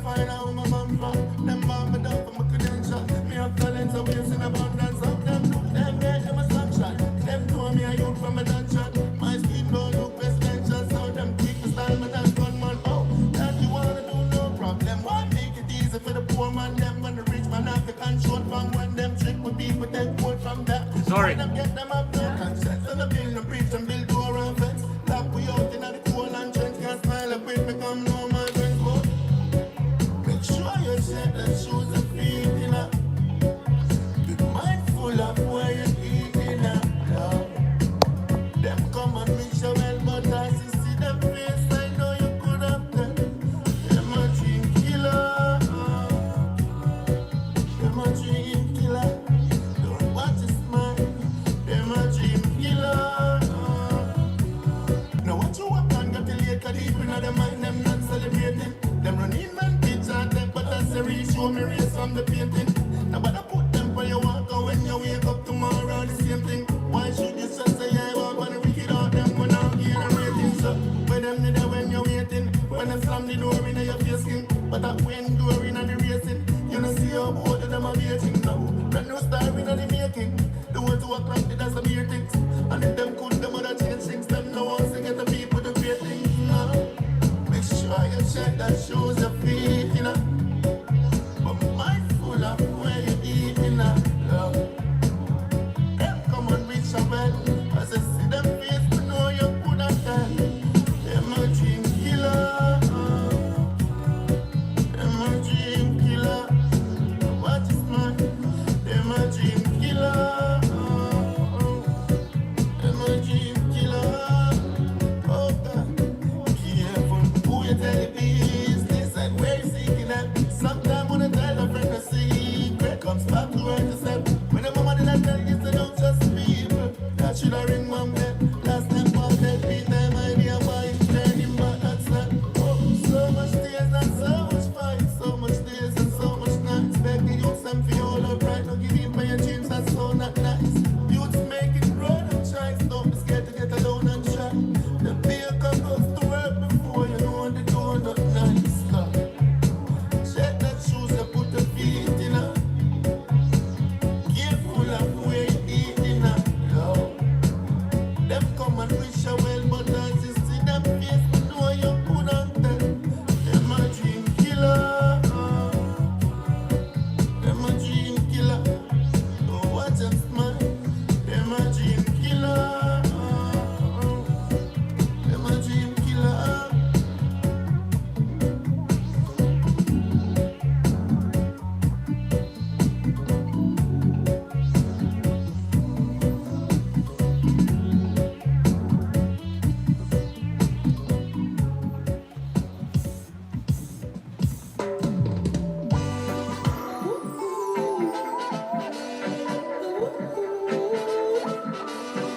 find out my mom from. Them mom me down for my credential. Me have talents and ways in abundance. Of them do them get them a sunshine. Them know me a youth from a dungeon. My skin don't look presidential, so them keep the style me than gunman. Oh, that you wanna do no problem. Why make it easy for the poor man? Them when the rich man have to control from when them trick with people take quote from that. Sorry. Them get them up no conscience. And the build the bridge and build door and fence. Lock we out in the cold and trench. Can't smile up with me come no my friends. But make sure you set the shoes and feet in a. Be mindful of where you eat in a. Them come and reach your well, but as you see them face, I know you could have done. Them a dream killer. Them a dream killer. Don't watch his mind. Them a dream killer. Now what you want and got the late cause deep inna them mind, them not celebrating. Them running man picture and them, but that's the real show me race from the painting. Now but I put them for your walk out when you wake up tomorrow, the same thing. Why should you just say I walk on the wicked out them when I'm gain a rating? So when them need when you're waiting, when them slam the door in your face skin, but that when door in the racing, you don't see how both of them are waiting now. Brand new star in the making, the ones who are clocked that's the beer things. And if them could, them other change things, them no one to get the people to create things. Make sure you check that shoes your feet, you know. But mindful of where you eat, you know. Them come and reach a well. As I see them face, you know you could have done. Them a dream killer. Them a dream killer. Watch this man. Them a dream killer. Them a dream killer. Oh God. Careful who you tell the business and where you seeking that. Sometimes when I tell a friend a secret, comes back to her to step. When the mama did I tell you, so don't trust people. That should I ring mom bell. Last time Paul dead, beat them idea why turning back, that's that. Oh, so much tears and so much fight, so much days and so much nights. Begging youths and for all upright, don't give in for your dreams, that's so not nice. Youths make it grow and try, don't be scared to get alone and try. The vehicle goes to work before you know the door not nice. Check that shoes and put the feet in her. Careful of where you eat in her. Them come and wish you well, but as you see them face, you know you could have done. Them a dream killer. Them a dream killer. Don't watch them smile. Them a dream killer. Them a dream killer.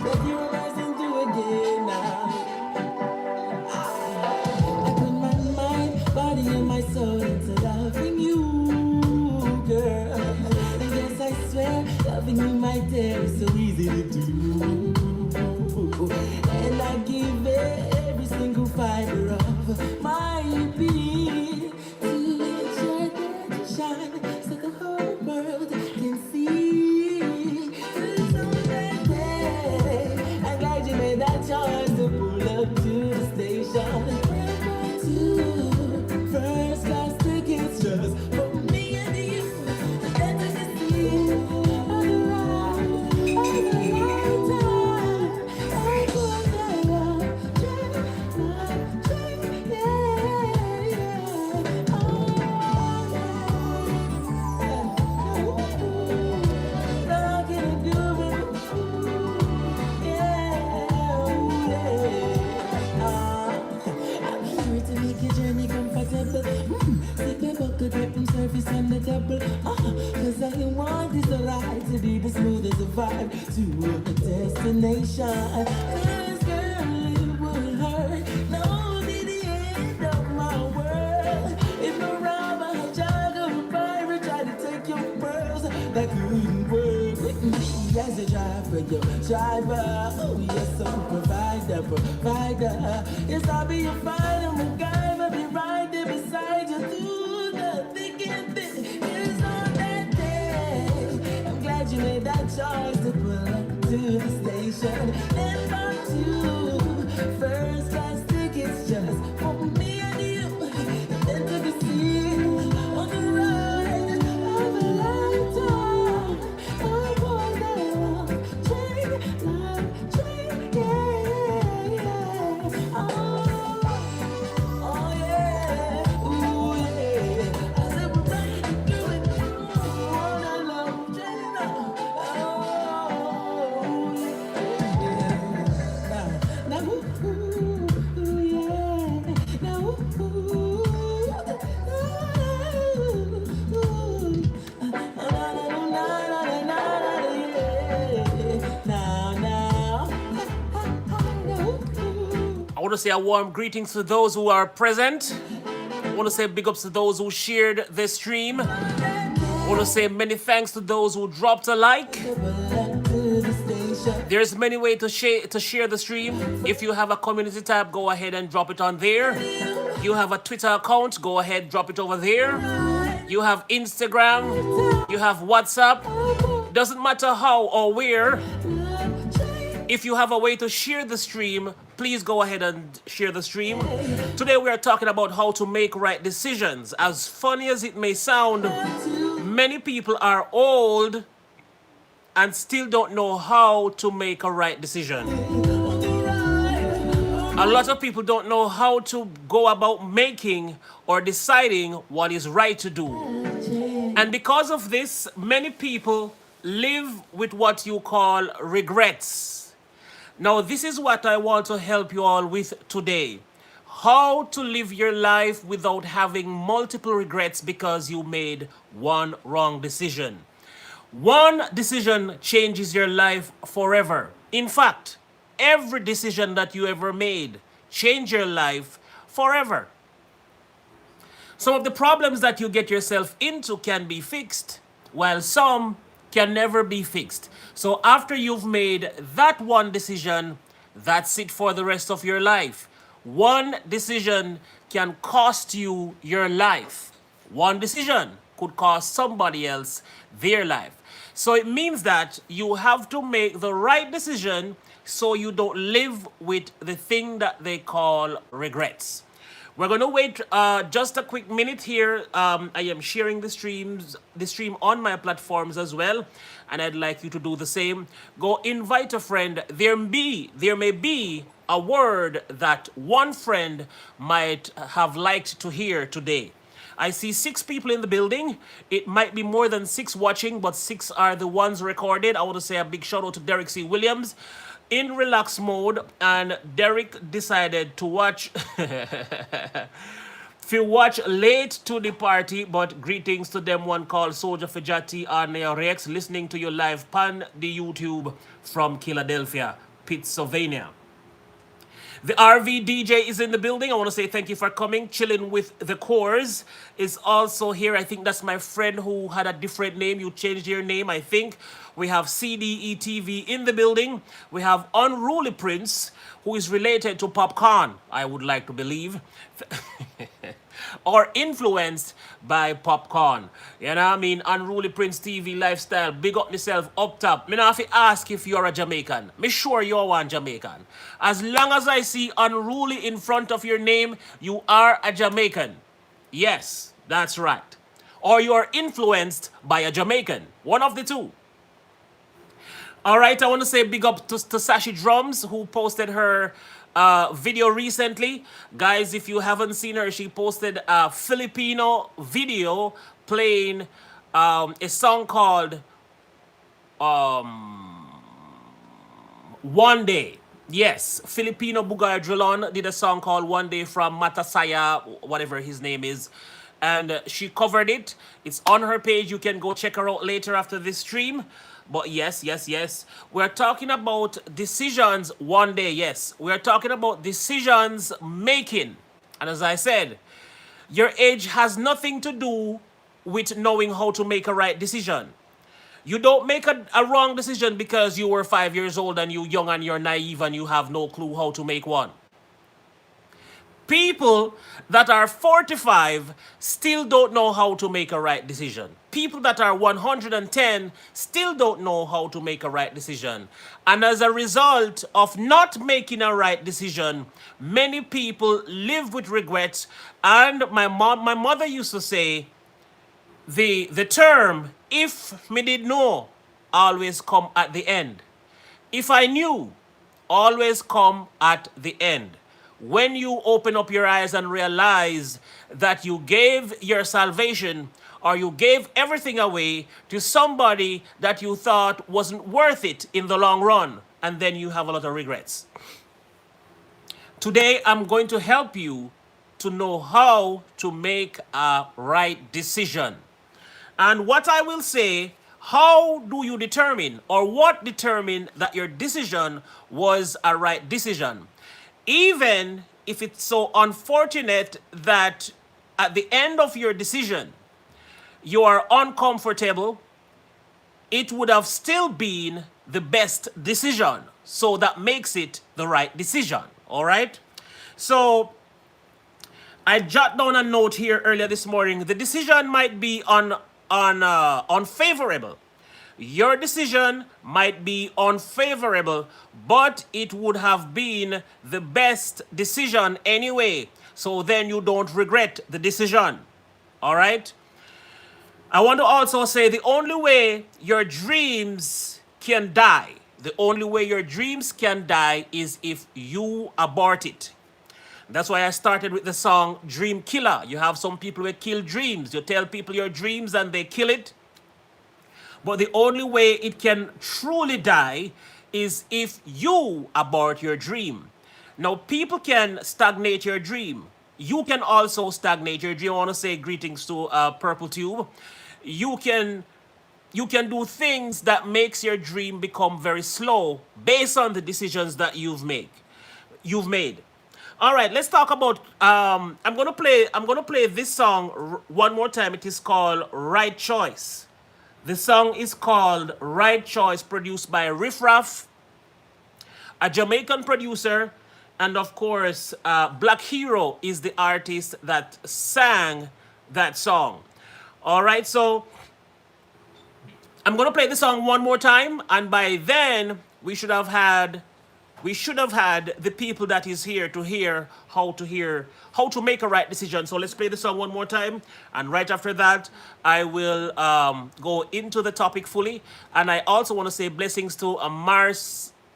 What you rising to again now? I put my mind, body, and my soul into loving you, girl. And yes, I swear, loving you, my dear, is so easy to do. And I give every single fiber of my being to ensure that you shine, so the whole world can see. So that day, I guide you made that choice to pull up to the station. Two first class tickets just for me and you. And I can see on the ride, on the right time. I put that up, train, yeah, yeah. Oh, yeah. Rockin' and groovin', I'm here to make your journey comfortable. Take a bucket up and surface on the double. Cause I want this ride to be the smoothest vibe to a destination. Cause girl, it would hurt. No, be the end of my world. If a robber, a juggle, a pirate try to take your pearls, that couldn't work with me as a driver, your driver. Oh, yes, I'm provider. Yes, I'll be your fighter, MacGyver, be right there beside you through the you made that choice to pull up to the station and bought you first class tickets just for me and you. And then took a seat on the ride of a lifetime. Oh boy, love train, yeah, yeah. Oh yeah, ooh yeah. I said we're riding through it. Oh, I love train, oh yeah. Now, ooh, yeah. Now, I want to say a warm greetings to those who are present. I want to say big ups to those who shared the stream. I want to say many thanks to those who dropped a like. There's many ways to share the stream. If you have a community tab, go ahead and drop it on there. You have a Twitter account, go ahead, drop it over there. You have Instagram, you have WhatsApp. Doesn't matter how or where. If you have a way to share the stream, please go ahead and share the stream. Today we are talking about how to make right decisions. As funny as it may sound, many people are old and still don't know how to make a right decision. A lot of people don't know how to go about making or deciding what is right to do. And because of this, many people live with what you call regrets. Now, this is what I want to help you all with today. How to live your life without having multiple regrets because you made one wrong decision. One decision changes your life forever. In fact, every decision that you ever made changed your life forever. Some of the problems that you get yourself into can be fixed, while some can never be fixed. So after you've made that one decision, that's it for the rest of your life. One decision can cost you your life. One decision could cost somebody else their life. So it means that you have to make the right decision so you don't live with the thing that they call regrets. We're going to wait just a quick minute here. I am sharing the stream on my platforms as well, and I'd like you to do the same. Go invite a friend. There may be a word that one friend might have liked to hear today. I see 6 people in the building. It might be more than 6 watching, but 6 are the ones recorded. I want to say a big shout out to Derek C. Williams in relax mode, and Derek decided to watch late to the party, but greetings to them one called Soldier Fejati on Rex, listening to you live on the YouTube from Philadelphia, Pennsylvania. The RV DJ is in the building. I want to say thank you for coming. Chilling with the Cores is also here. I think that's my friend who had a different name. You changed your name, I think. We have CDE TV in the building. We have Unruly Prince, who is related to Popcorn, I would like to believe. Or influenced by Popcorn. You know what I mean? Unruly Prince TV lifestyle. Big up yourself up top. Me not have to ask if you're a Jamaican. Me sure you're one Jamaican. As long as I see Unruly in front of your name, you are a Jamaican. Yes, that's right. Or you are influenced by a Jamaican. One of the two. All right, I want to say big up to Sashi Drums, who posted her video recently. Guys, if you haven't seen her, she posted a Filipino video playing a song called One Day. Yes, Filipino Bugay Drilon did a song called One Day from Matasaya, whatever his name is. And she covered it. It's on her page. You can go check her out later after this stream. But yes. We're talking about decisions one day. Yes, we're talking about decisions making. And as I said, your age has nothing to do with knowing how to make a right decision. You don't make a wrong decision because you were 5 years old and you're young and you're naive and you have no clue how to make one. People that are 45 still don't know how to make a right decision. People that are 110 still don't know how to make a right decision. And as a result of not making a right decision, many people live with regrets. And my mother used to say, the term, if me did know, always come at the end. If I knew, always come at the end. When you open up your eyes and realize that you gave your salvation or you gave everything away to somebody that you thought wasn't worth it in the long run, and then you have a lot of regrets. Today, I'm going to help you to know how to make a right decision. And what I will say, how do you determine, or what determined that your decision was a right decision? Even if it's so unfortunate that at the end of your decision, you are uncomfortable, it would have still been the best decision. So that makes it the right decision, all right? So I jot down a note here earlier this morning. The decision might be unfavorable. Your decision might be unfavorable, but it would have been the best decision anyway. So then you don't regret the decision. All right? I want to also say the only way your dreams can die, the only way your dreams can die is if you abort it. That's why I started with the song Dream Killer. You have some people who kill dreams. You tell people your dreams and they kill it. But the only way it can truly die is if you abort your dream. Now, people can stagnate your dream. You can also stagnate your dream. I want to say greetings to Purple Tube. You can do things that makes your dream become very slow based on the decisions that you've made. All right, let's talk about. I'm gonna play this song one more time. It is called Right Choice. The song is called Right Choice, produced by Riff Raff, a Jamaican producer, and of course, Black Hero is the artist that sang that song. All right, so I'm gonna play the song one more time, and by then we should have had the people that is here to hear how to make a right decision. So let's play the song one more time, and right after that I will go into the topic fully. And I also want to say blessings to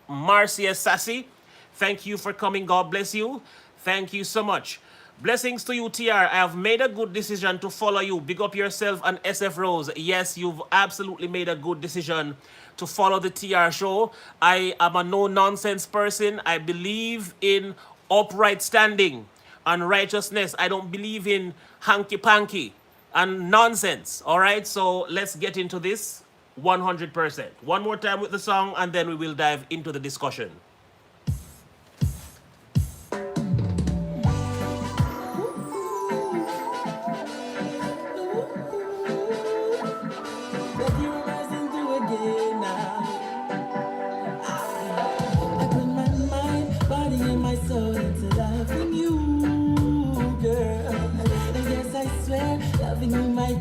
Marcia Sassy. Thank you for coming. God bless you. Thank you so much. Blessings to you, TR. I have made a good decision to follow you. Big up yourself and SF Rose. Yes, you've absolutely made a good decision to follow the TR show. I am a no-nonsense person. I believe in upright standing and righteousness. I don't believe in hanky-panky and nonsense. All right, so let's get into this 100%. One more time with the song, and then we will dive into the discussion.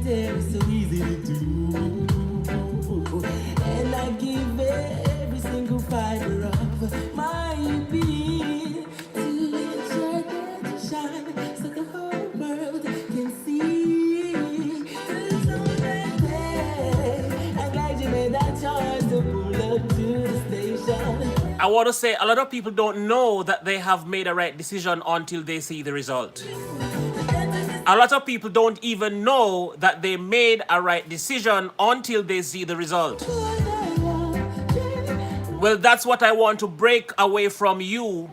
So easy to do, and I give every single fiber of my being to let your light shine so the whole world can see. So that day, I'm glad you made that choice to pull up to the station. I want to say a lot of people don't know that they have made a right decision until they see the result. A lot of people don't even know that they made a right decision until they see the result. Well, that's what I want to break away from you,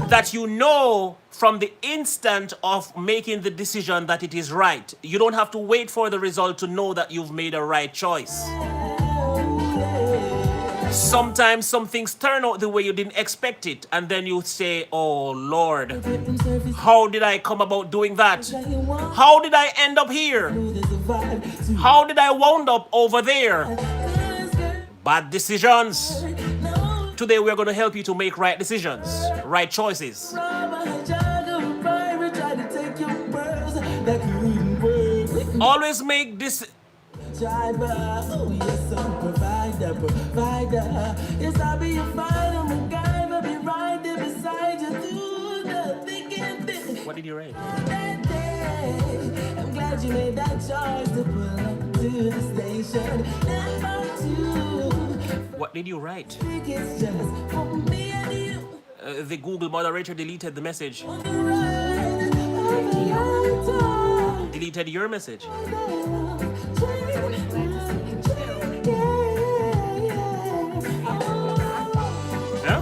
that you know from the instant of making the decision that it is right. You don't have to wait for the result to know that you've made a right choice. Sometimes some things turn out the way you didn't expect it, and then you say, oh Lord, how did I come about doing that? How did I end up here? How did I wound up over there? Bad decisions. Today we're going to help you to make right decisions, right choices. that couldn't work with me. Always make this. Driver, oh yes, some provider, provider. Yes, I'll be a fighter, MacGyver, be right there beside you through the thick and thin. What did you write? That day, I'm glad you made that choice to pull up to the station. Number two, What did you write? think it's just for me and you. The Google moderator deleted the message. On the ride of a lifetime. Deleted your message. Yeah?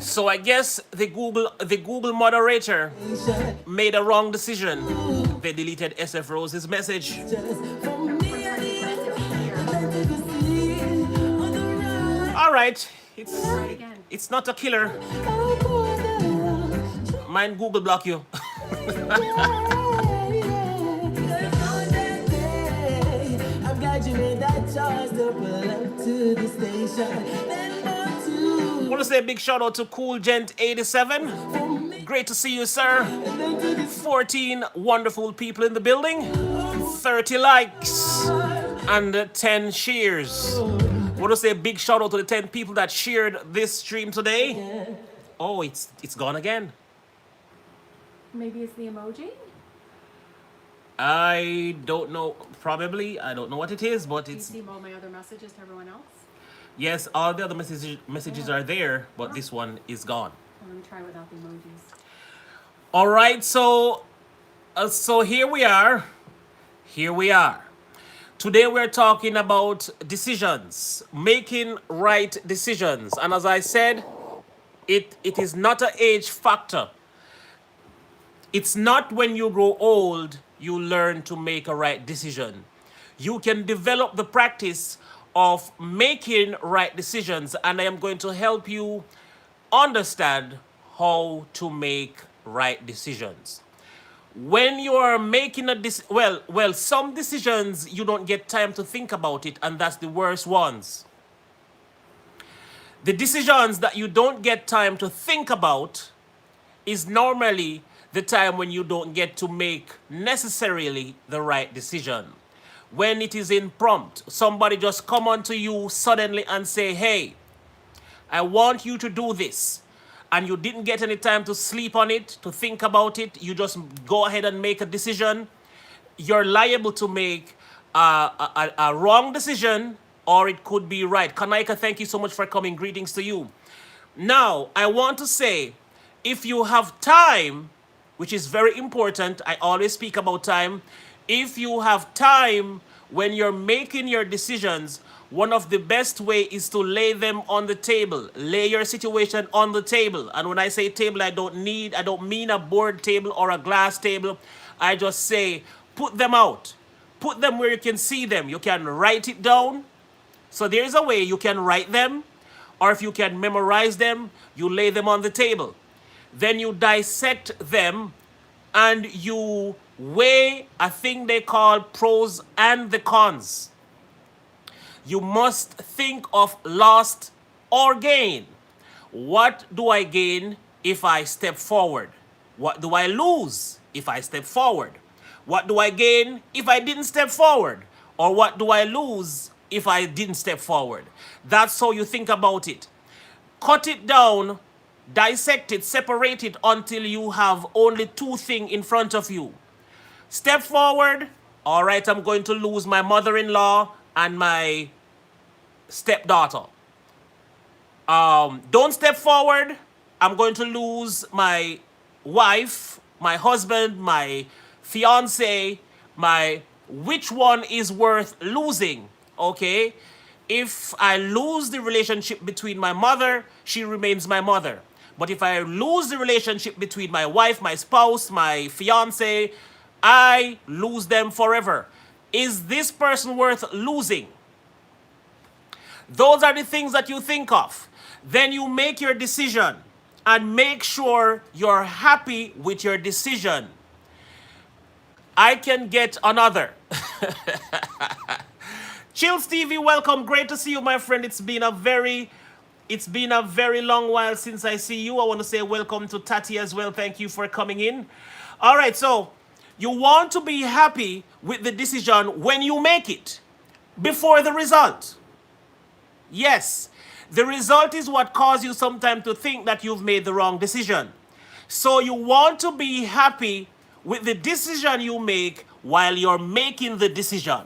So I guess the Google moderator made a wrong decision. They deleted SF Rose's message. All right, it's not a killer. Mind Google block you. I'm glad you made that choice to pull up to the station. I want to say a big shout out to Cool Gent 87. Great to see you, sir. 14 wonderful people in the building. 30 likes and 10 shares. I want to say a big shout out to the 10 people that shared this stream today. Oh, it's gone again. Maybe it's the emoji? I don't know. Probably. I don't know what it is, but Do you it's... see all my other messages to everyone else? Yes, all the other messages are there, but this one is gone. I'm going to try without the emojis. All right, so here we are. Here we are. Today we're talking about decisions, making right decisions. And as I said, it is not an age factor. It's not when you grow old you learn to make a right decision. You can develop the practice of making right decisions, and I am going to help you understand how to make right decisions. When you are making some decisions you don't get time to think about it, and that's the worst ones. The decisions that you don't get time to think about is normally the time when you don't get to make necessarily the right decision. When it is impromptu, somebody just come onto you suddenly and say, hey, I want you to do this. And you didn't get any time to sleep on it, to think about it. You just go ahead and make a decision. You're liable to make a wrong decision, or it could be right. Kanaika, thank you so much for coming. Greetings to you. Now, I want to say, if you have time, which is very important, I always speak about time. If you have time when you're making your decisions, one of the best way is to lay them on the table. Lay your situation on the table. And when I say table, I don't mean a board table or a glass table. I just say, put them out. Put them where you can see them. You can write it down. So there's a way you can write them, or if you can memorize them, you lay them on the table. Then you dissect them and you weigh a thing they call pros and the cons. You must think of loss or gain. What do I gain if I step forward? What do I lose if I step forward? What do I gain if I didn't step forward? Or what do I lose if I didn't step forward? That's how you think about it. Cut it down, dissect it, separate it until you have only two things in front of you. Step forward. All right, I'm going to lose my mother-in-law and my stepdaughter. Don't step forward. I'm going to lose my wife, my husband, my fiance, which one is worth losing? Okay? If I lose the relationship between my mother, she remains my mother. But if I lose the relationship between my wife, my spouse, my fiance, I lose them forever. Is this person worth losing? Those are the things that you think of. Then you make your decision and make sure you're happy with your decision. I can get another. Chill Stevie, welcome. Great to see you, my friend. It's been a very long while since I see you. I want to say welcome to Tati as well. Thank you for coming in. All right, so you want to be happy with the decision when you make it, before the result. Yes, the result is what causes you sometimes to think that you've made the wrong decision. So you want to be happy with the decision you make while you're making the decision.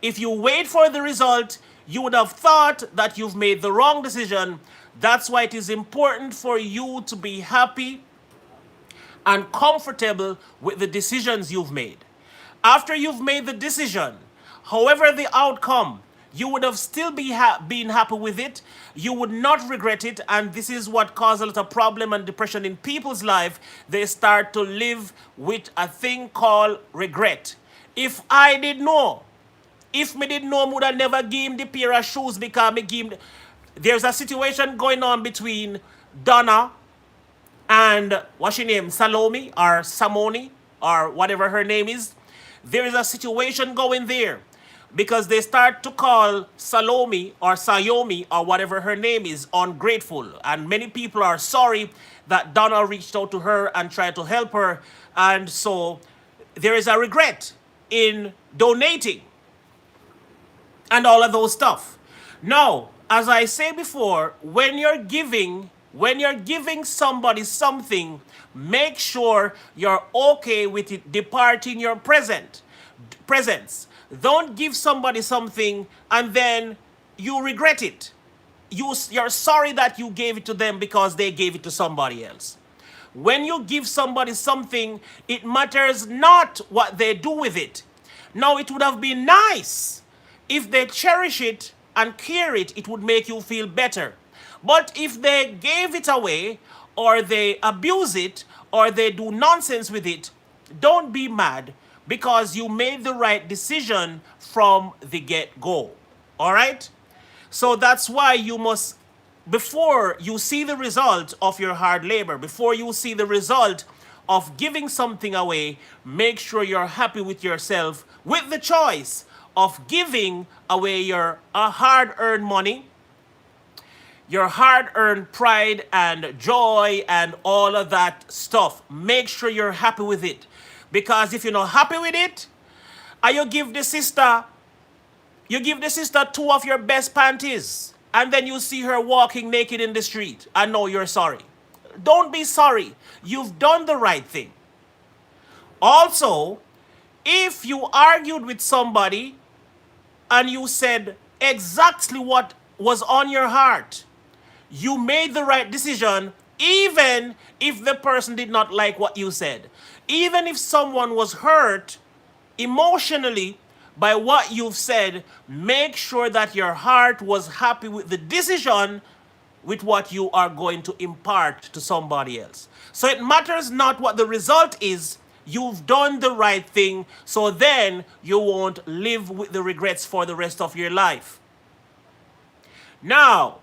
If you wait for the result, you would have thought that you've made the wrong decision. That's why it is important for you to be happy and comfortable with the decisions you've made. After you've made the decision, however the outcome, you would have still been happy with it. You would not regret it. And this is what causes a lot of problem and depression in people's life. They start to live with a thing called regret. If I did know, if me did know, I would have never give him the pair of shoes because me give him. There's a situation going on between Donna and what's her name, Salome or Samoni or whatever her name is. There is a situation going there because they start to call Salome or Sayomi or whatever her name is ungrateful. And many people are sorry that Donna reached out to her and tried to help her. And so there is a regret in donating and all of those stuff. Now, as I say before, when you're giving somebody something, make sure you're okay with it departing your presence. Don't give somebody something and then you regret it. You're sorry that you gave it to them because they gave it to somebody else. When you give somebody something, it matters not what they do with it. Now, it would have been nice if they cherish it and care it, it would make you feel better. But if they gave it away, or they abuse it, or they do nonsense with it, don't be mad because you made the right decision from the get-go. All right? So that's why you must, before you see the result of your hard labor, before you see the result of giving something away, make sure you're happy with yourself with the choice of giving away your hard-earned money, your hard-earned pride and joy and all of that stuff. Make sure you're happy with it. Because if you're not happy with it, and you give the sister two of your best panties, and then you see her walking naked in the street, and know you're sorry. Don't be sorry. You've done the right thing. Also, if you argued with somebody and you said exactly what was on your heart, you made the right decision, even if the person did not like what you said. Even if someone was hurt emotionally by what you've said, make sure that your heart was happy with the decision with what you are going to impart to somebody else. So it matters not what the result is. You've done the right thing, so then you won't live with the regrets for the rest of your life. Now,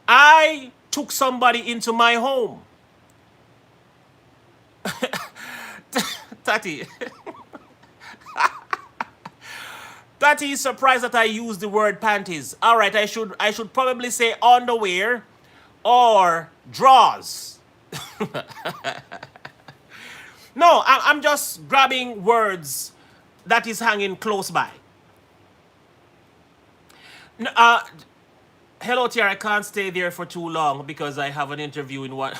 I took somebody into my home. Tati. Tati is surprised that I used the word panties. All right, I should probably say underwear or drawers. No, I'm just grabbing words that is hanging close by. Hello, Tiara. I can't stay there for too long because I have an interview in one.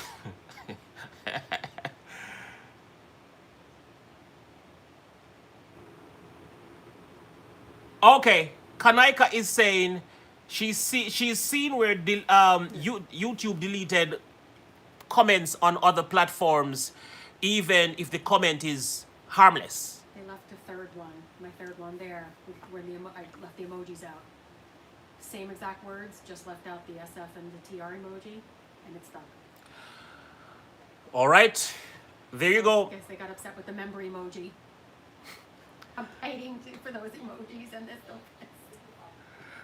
Okay, Kanaika is saying she's seen where YouTube deleted comments on other platforms, even if the comment is harmless. They left a third one, my third one there, where I left the emojis out. Same exact words, just left out the SF and the TR emoji, and it's done. All right. There you I go. guess they got upset with the member emoji. I'm fighting for those emojis and this.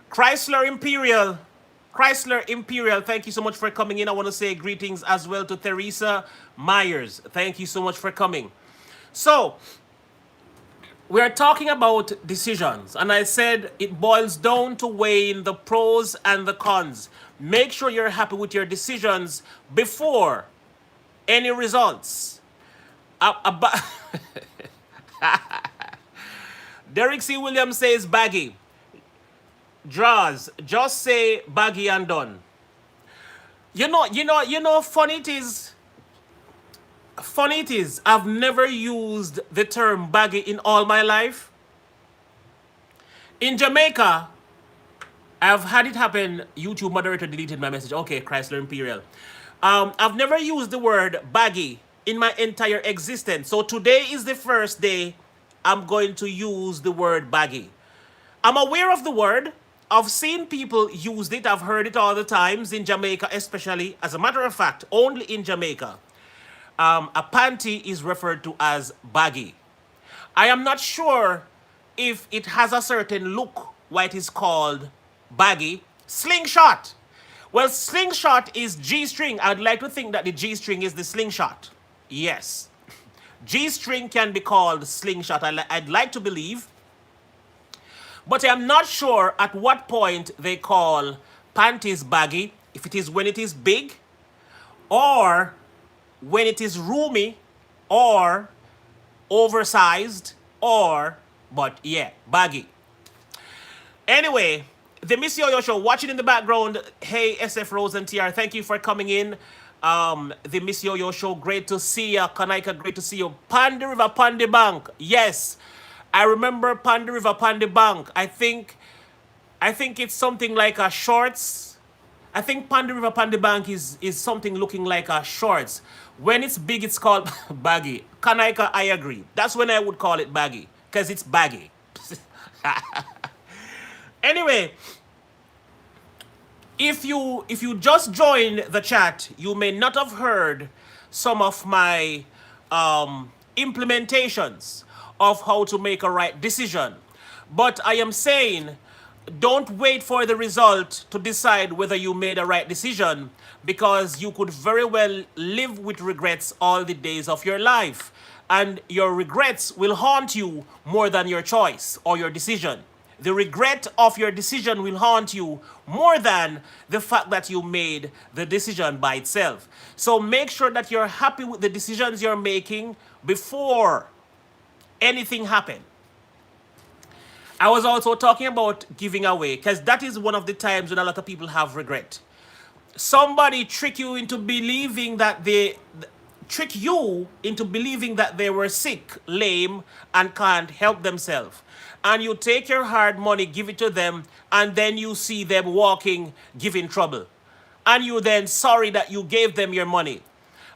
Chrysler Imperial. Chrysler Imperial, thank you so much for coming in. I want to say greetings as well to Teresa Myers. Thank you so much for coming. So, we are talking about decisions, and I said it boils down to weighing the pros and the cons. Make sure you're happy with your decisions before any results. Derek C. Williams says baggy. Draws, just say baggy and done. Funny it is. Funny it is, I've never used the term baggy in all my life. In Jamaica, I've had it happen. YouTube moderator deleted my message. Okay, Chrysler Imperial. I've never used the word baggy in my entire existence. So today is the first day I'm going to use the word baggy. I'm aware of the word. I've seen people use it. I've heard it all the times in Jamaica, especially. As a matter of fact, only in Jamaica, a panty is referred to as baggy. I am not sure if it has a certain look why it is called baggy. Slingshot. Well, slingshot is G-string. I'd like to think that the G-string is the slingshot. Yes. G-string can be called slingshot. I'd like to believe. But I'm not sure at what point they call panties baggy. If it is when it is big, or when it is roomy, or oversized, but yeah, baggy. Anyway, the Miss Yo-Yo Show, watching in the background. Hey, SF Rose and TR, thank you for coming in. The Miss Yo-Yo Show, great to see you. Kanaika, great to see you. Pandy River, Pandy Bank. Yes, I remember Pandy River, Pandy Bank. I think it's something like a shorts. I think Pandy River, Pandy Bank is something looking like a shorts. When it's big, it's called baggy. Kanaika, I agree. That's when I would call it baggy, because it's baggy. Anyway, if you just joined the chat, you may not have heard some of my implementations of how to make a right decision. But I am saying, don't wait for the result to decide whether you made a right decision, because you could very well live with regrets all the days of your life. And your regrets will haunt you more than your choice or your decision. The regret of your decision will haunt you more than the fact that you made the decision by itself. So make sure that you're happy with the decisions you're making before anything happens. I was also talking about giving away, because that is one of the times when a lot of people have regret. Somebody trick you into believing that they were sick, lame, and can't help themselves. And you take your hard money, give it to them, and then you see them walking, giving trouble. And you then sorry that you gave them your money.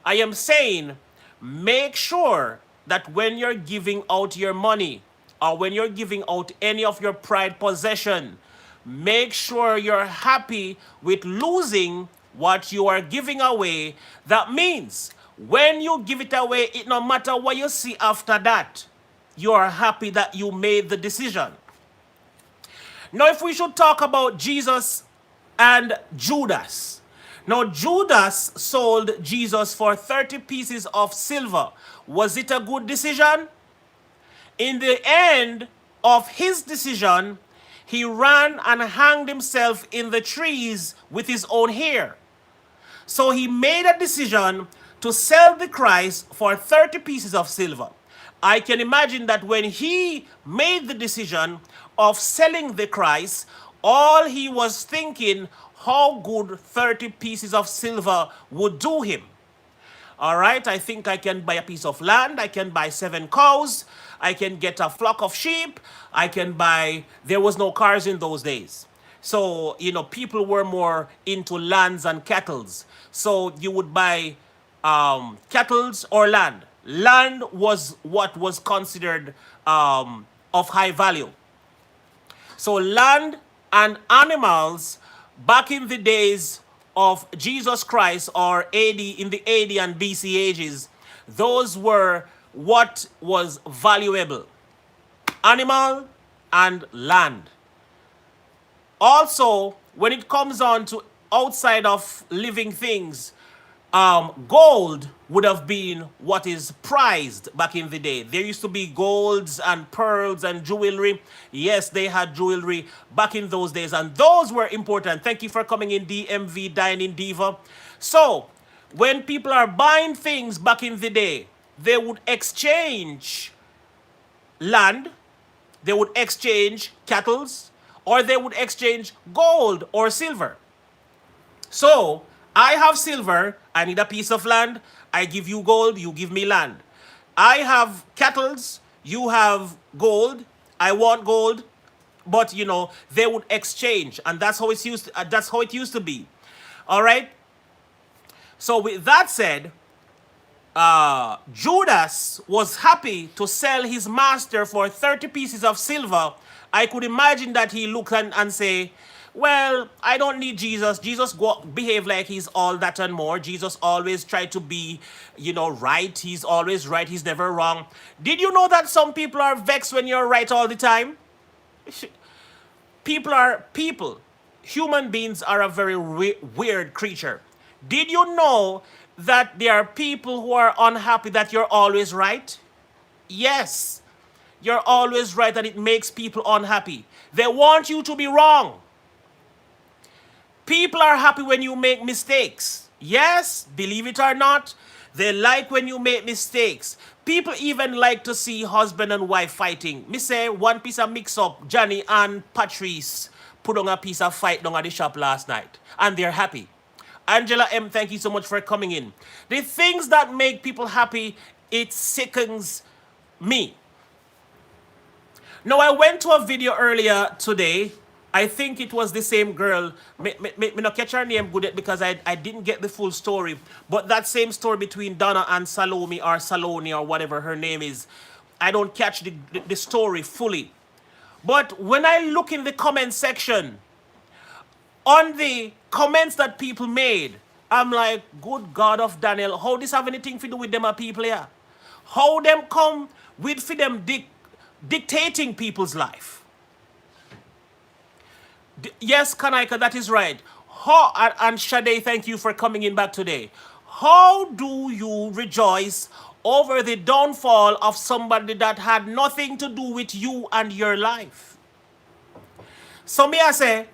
I am saying, make sure that when you're giving out your money, or when you're giving out any of your prized possession, make sure you're happy with losing what you are giving away. That means when you give it away, it no matter what you see after that, you are happy that you made the decision. Now, if we should talk about Jesus and Judas. Now, Judas sold Jesus for 30 pieces of silver. Was it a good decision? In the end of his decision, he ran and hanged himself in the trees with his own hair. So he made a decision to sell the Christ for 30 pieces of silver. I can imagine that when he made the decision of selling the Christ, all he was thinking how good 30 pieces of silver would do him. All right, I think I can buy a piece of land, I can buy 7 cows, I can get a flock of sheep, there was no cars in those days. So, people were more into lands and cattles. So you would buy cattles or land. Land was what was considered of high value. So land and animals back in the days of Jesus Christ, or AD, in the AD and BC ages, those were what was valuable: animal and land. Also, when it comes on to outside of living things, gold would have been what is prized back in the day. There used to be golds and pearls and jewelry. Yes, they had jewelry back in those days, and those were important. Thank you for coming in, DMV Dining Diva. So, when people are buying things back in the day, they would exchange land, they would exchange cattle, or they would exchange gold or silver. So, I have silver, I need a piece of land, I give you gold, you give me land. I have cattle, you have gold, I want gold, but you know, they would exchange, and that's how it used to be. All right? So with that said, Judas was happy to sell his master for 30 pieces of silver. I could imagine that he looked and say, well, I don't need Jesus. Jesus behave like he's all that and more. Jesus always tried to be, you know, right. He's always right. He's never wrong. Did you know that some people are vexed when you're right all the time? People. Human beings are a very weird creature. Did you know that there are people who are unhappy that you're always right? Yes, you're always right, and it makes people unhappy. They want you to be wrong. People are happy when you make mistakes. Yes, believe it or not, they like when you make mistakes. People even like to see husband and wife fighting. Me say one piece of mix-up, Johnny and Patrice put on a piece of fight down at the shop last night, and they're happy. Angela M, thank you so much for coming in. The things that make people happy, it sickens me. Now, I went to a video earlier today. I think it was the same girl. Me not catch her name good yet because I didn't get the full story. But that same story between Donna and Salome or Saloni or whatever her name is, I don't catch the story fully. But when I look in the comment section, on the comments that people made, I'm like, good God of Daniel, how this have anything to do with them people here? How them come with for them dictating people's life? Yes, Kanaika, that is right. And Shade, thank you for coming in back today. How do you rejoice over the downfall of somebody that had nothing to do with you and your life? So me I say,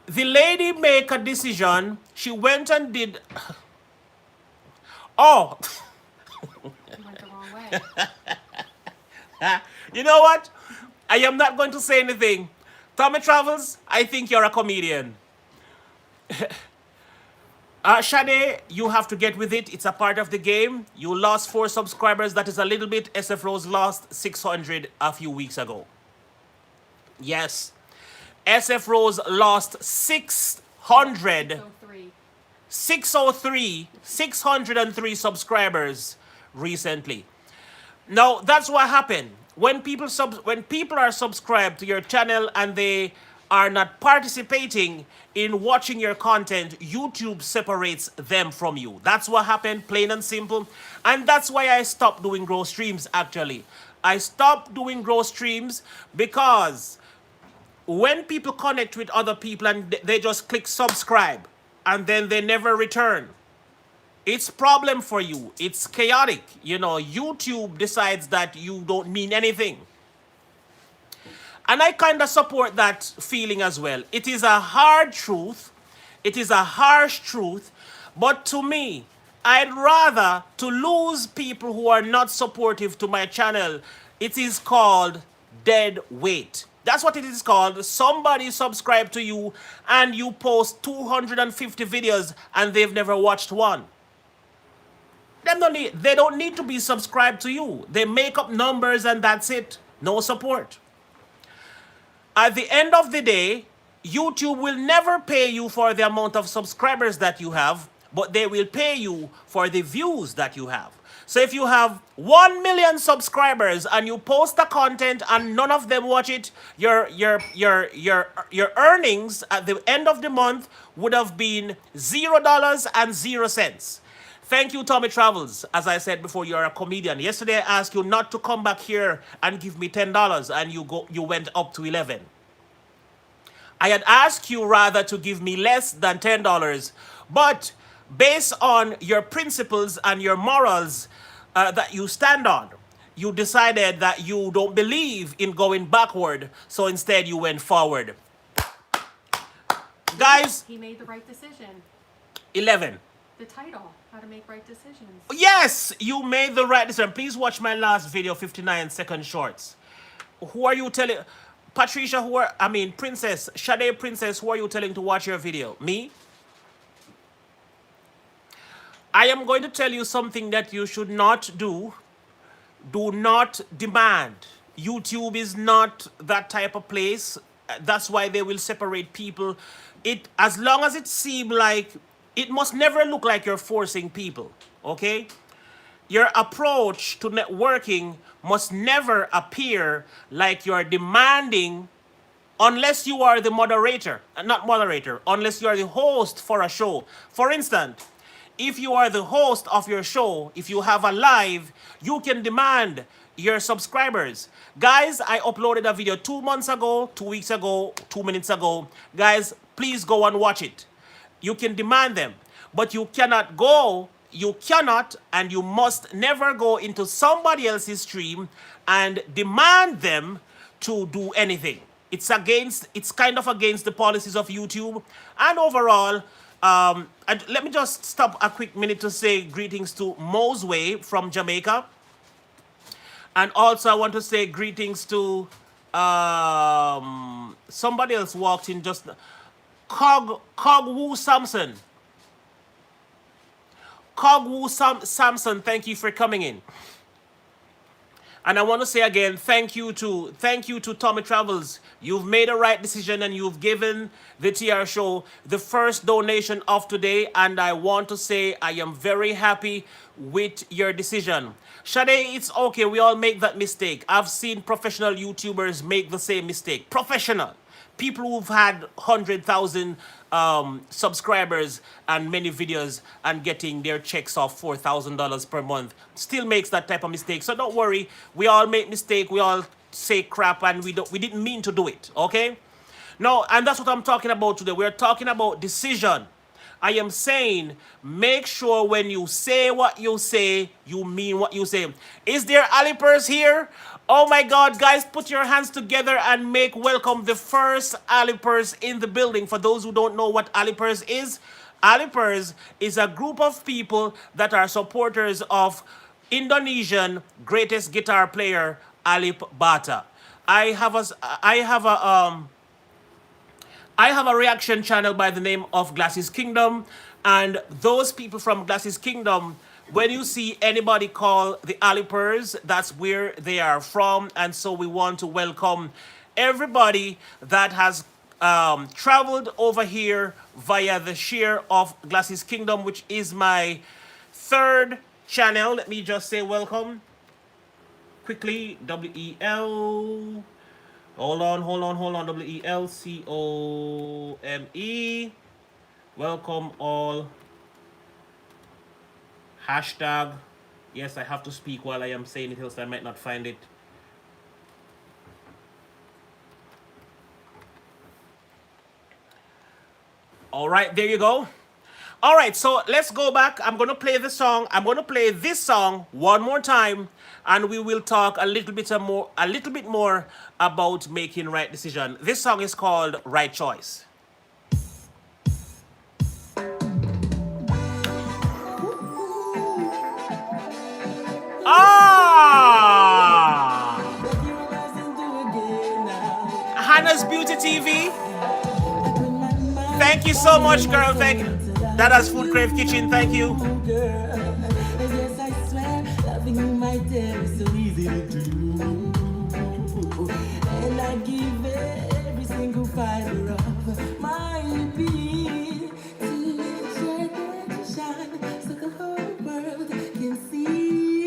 the lady make a decision. She went and did. Oh. You went the wrong way. You know what? I am not going to say anything. Tommy Travels, I think you're a comedian. Shade, you have to get with it. It's a part of the game. You lost 4 subscribers. That is a little bit. SF Rose lost 600 a few weeks ago. Yes. SF Rose lost 603 subscribers recently. Now, that's what happened. When people are subscribed to your channel and they are not participating in watching your content, YouTube separates them from you. That's what happened, plain and simple. And that's why I stopped doing grow streams, actually. I stopped doing grow streams because when people connect with other people and they just click subscribe and then they never return, it's problem for you. It's chaotic. You know, YouTube decides that you don't mean anything. And I kind of support that feeling as well. It is a hard truth. It is a harsh truth. But to me, I'd rather to lose people who are not supportive to my channel. It is called dead weight. That's what it is called. Somebody subscribed to you and you post 250 videos and they've never watched one. They don't need to be subscribed to you. They make up numbers and that's it. No support. At the end of the day, YouTube will never pay you for the amount of subscribers that you have, but they will pay you for the views that you have. So if you have 1 million subscribers and you post the content and none of them watch it, your earnings at the end of the month would have been $0.00. Thank you, Tommy Travels. As I said before, you're a comedian. Yesterday I asked you not to come back here and give me $10 and you went up to 11. I had asked you rather to give me less than $10, but based on your principles and your morals that you stand on, you decided that you don't believe in going backward, so instead you went forward. Guys, He made the right decision. 11. The title, How to Make Right Decisions. Yes, you made the right decision. Please watch my last video, 59-second shorts. Who are you telling? Patricia, Princess, Sade Princess, who are you telling to watch your video? Me? I am going to tell you something that you should not do. Do not demand. YouTube is not that type of place. That's why they will separate people. As long as it seems like, it must never look like you're forcing people, okay? Your approach to networking must never appear like you're demanding, unless you are the moderator, unless you are the host for a show. For instance, if you are the host of your show, if you have a live, you can demand your subscribers. Guys, I uploaded a video 2 months ago, 2 weeks ago, 2 minutes ago. Guys, please go and watch it. You can demand them, but you cannot and you must never go into somebody else's stream and demand them to do anything. It's kind of against the policies of YouTube. And overall, let me just stop a quick minute to say greetings to Mosway from Jamaica. And also I want to say greetings to somebody else walked in just Cogwoo Samson. Cogwoo Samson, thank you for coming in. And I want to say again, thank you to Tommy Travels. You've made a right decision and you've given the TR Show the first donation of today. And I want to say I am very happy with your decision. Sade, it's okay. We all make that mistake. I've seen professional YouTubers make the same mistake. Professional. People who've had 100,000 subscribers and many videos and getting their checks of $4,000 per month still makes that type of mistake. So don't worry. We all make mistake. We all say crap and we didn't mean to do it. Okay? No, and that's what I'm talking about today. We're talking about decision. I am saying, make sure when you say what you say, you mean what you say. Is there Alipers here? Oh my God, guys, put your hands together and make welcome the first Alipers in the building. For those who don't know what Alipers is a group of people that are supporters of Indonesian greatest guitar player, Alip Bata. I have a reaction channel by the name of Glasses Kingdom, and those people from Glasses Kingdom, when you see anybody call the Alipers, that's where they are from. And so we want to welcome everybody that has traveled over here via the share of Glasses Kingdom, which is my third channel. Let me just say welcome quickly. WEL. Hold on. WELCOME. Welcome all. Hashtag. Yes, I have to speak while I am saying it, else I might not find it. All right, there you go. All right, so let's go back. I'm going to play the song. I'm going to play this song one more time, and we will talk a little bit more about making right decision. This song is called Right Choice. Hannah's Beauty TV. Thank you so much, girl. Thank you. Dada's Food Crave Kitchen. Thank you. Yes, I swear, loving you, my dear, is so easy to do. And I give every single fiber of my being to shine, so the whole world can see.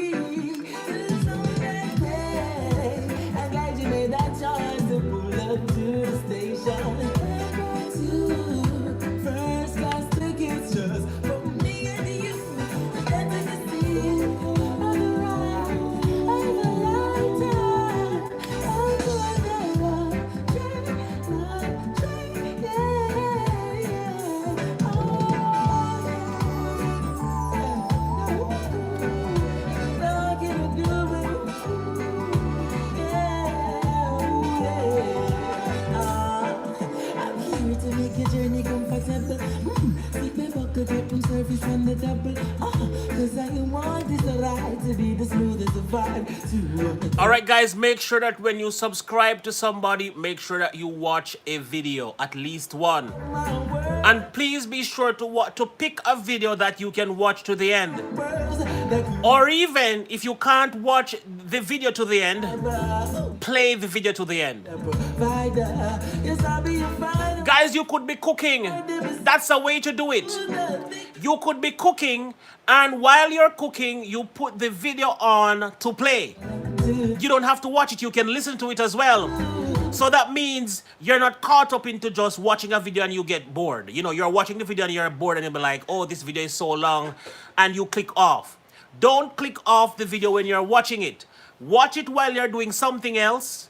it's alright to be the smoothest of vibe. All right, guys, make sure that when you subscribe to somebody, make sure that you watch a video, at least one. And please be sure to pick a video that you can watch to the end. Or even if you can't watch the video to the end, play the video to the end. Guys, you could be cooking. That's a way to do it. You could be cooking, and while you're cooking, you put the video on to play. You don't have to watch it. You can listen to it as well. So that means you're not caught up into just watching a video and you get bored. You know, you're watching the video and you're bored and you'll be like, oh, this video is so long, and you click off. Don't click off the video when you're watching it. Watch it while you're doing something else.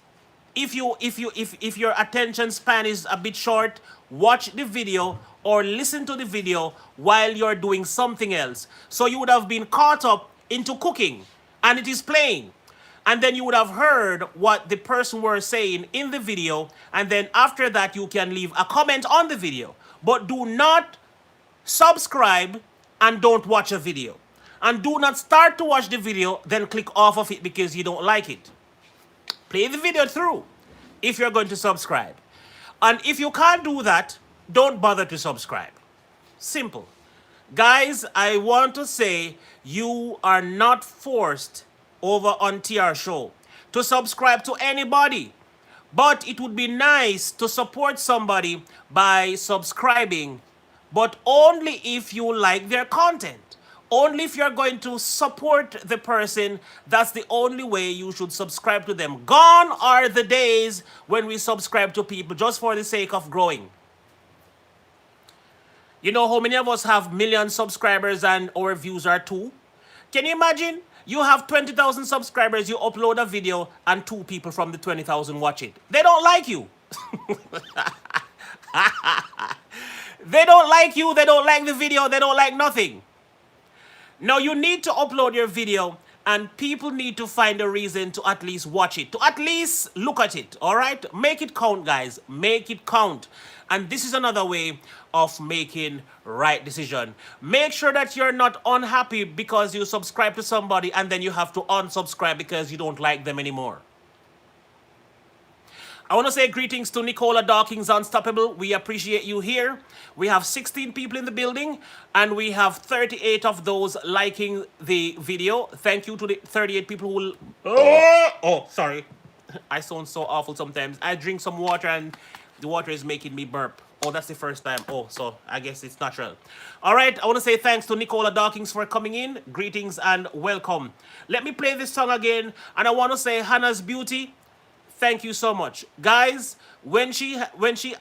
If your attention span is a bit short, watch the video or listen to the video while you're doing something else. So you would have been caught up into cooking and it is playing. And then you would have heard what the person was saying in the video, and then after that you can leave a comment on the video. But do not subscribe and don't watch a video. And do not start to watch the video, then click off of it because you don't like it. Play the video through if you're going to subscribe. And if you can't do that, don't bother to subscribe. Simple. Guys, I want to say you are not forced over on TR Show to subscribe to anybody. But it would be nice to support somebody by subscribing, but only if you like their content. Only if you're going to support the person, that's the only way you should subscribe to them. Gone are the days when we subscribe to people just for the sake of growing. You know how many of us have million subscribers and our views are 2? Can you imagine? You have 20,000 subscribers, you upload a video, and 2 people from the 20,000 watch it. They don't like you. They don't like you, they don't like the video, they don't like nothing. Now you need to upload your video and people need to find a reason to at least watch it, to at least look at it, all right? Make it count, guys. Make it count. And this is another way of making right decision. Make sure that you're not unhappy because you subscribe to somebody and then you have to unsubscribe because you don't like them anymore. I want to say greetings to Nicola Dawkins Unstoppable. We appreciate you here. We have 16 people in the building and we have 38 of those liking the video. Thank you to the 38 people who... Oh, sorry. I sound so awful sometimes. I drink some water and the water is making me burp. Oh, that's the first time. Oh, so I guess it's natural. All right, I want to say thanks to Nicola Dawkins for coming in. Greetings and welcome. Let me play this song again. And I want to say Hannah's Beauty. Thank you so much. Guys, when she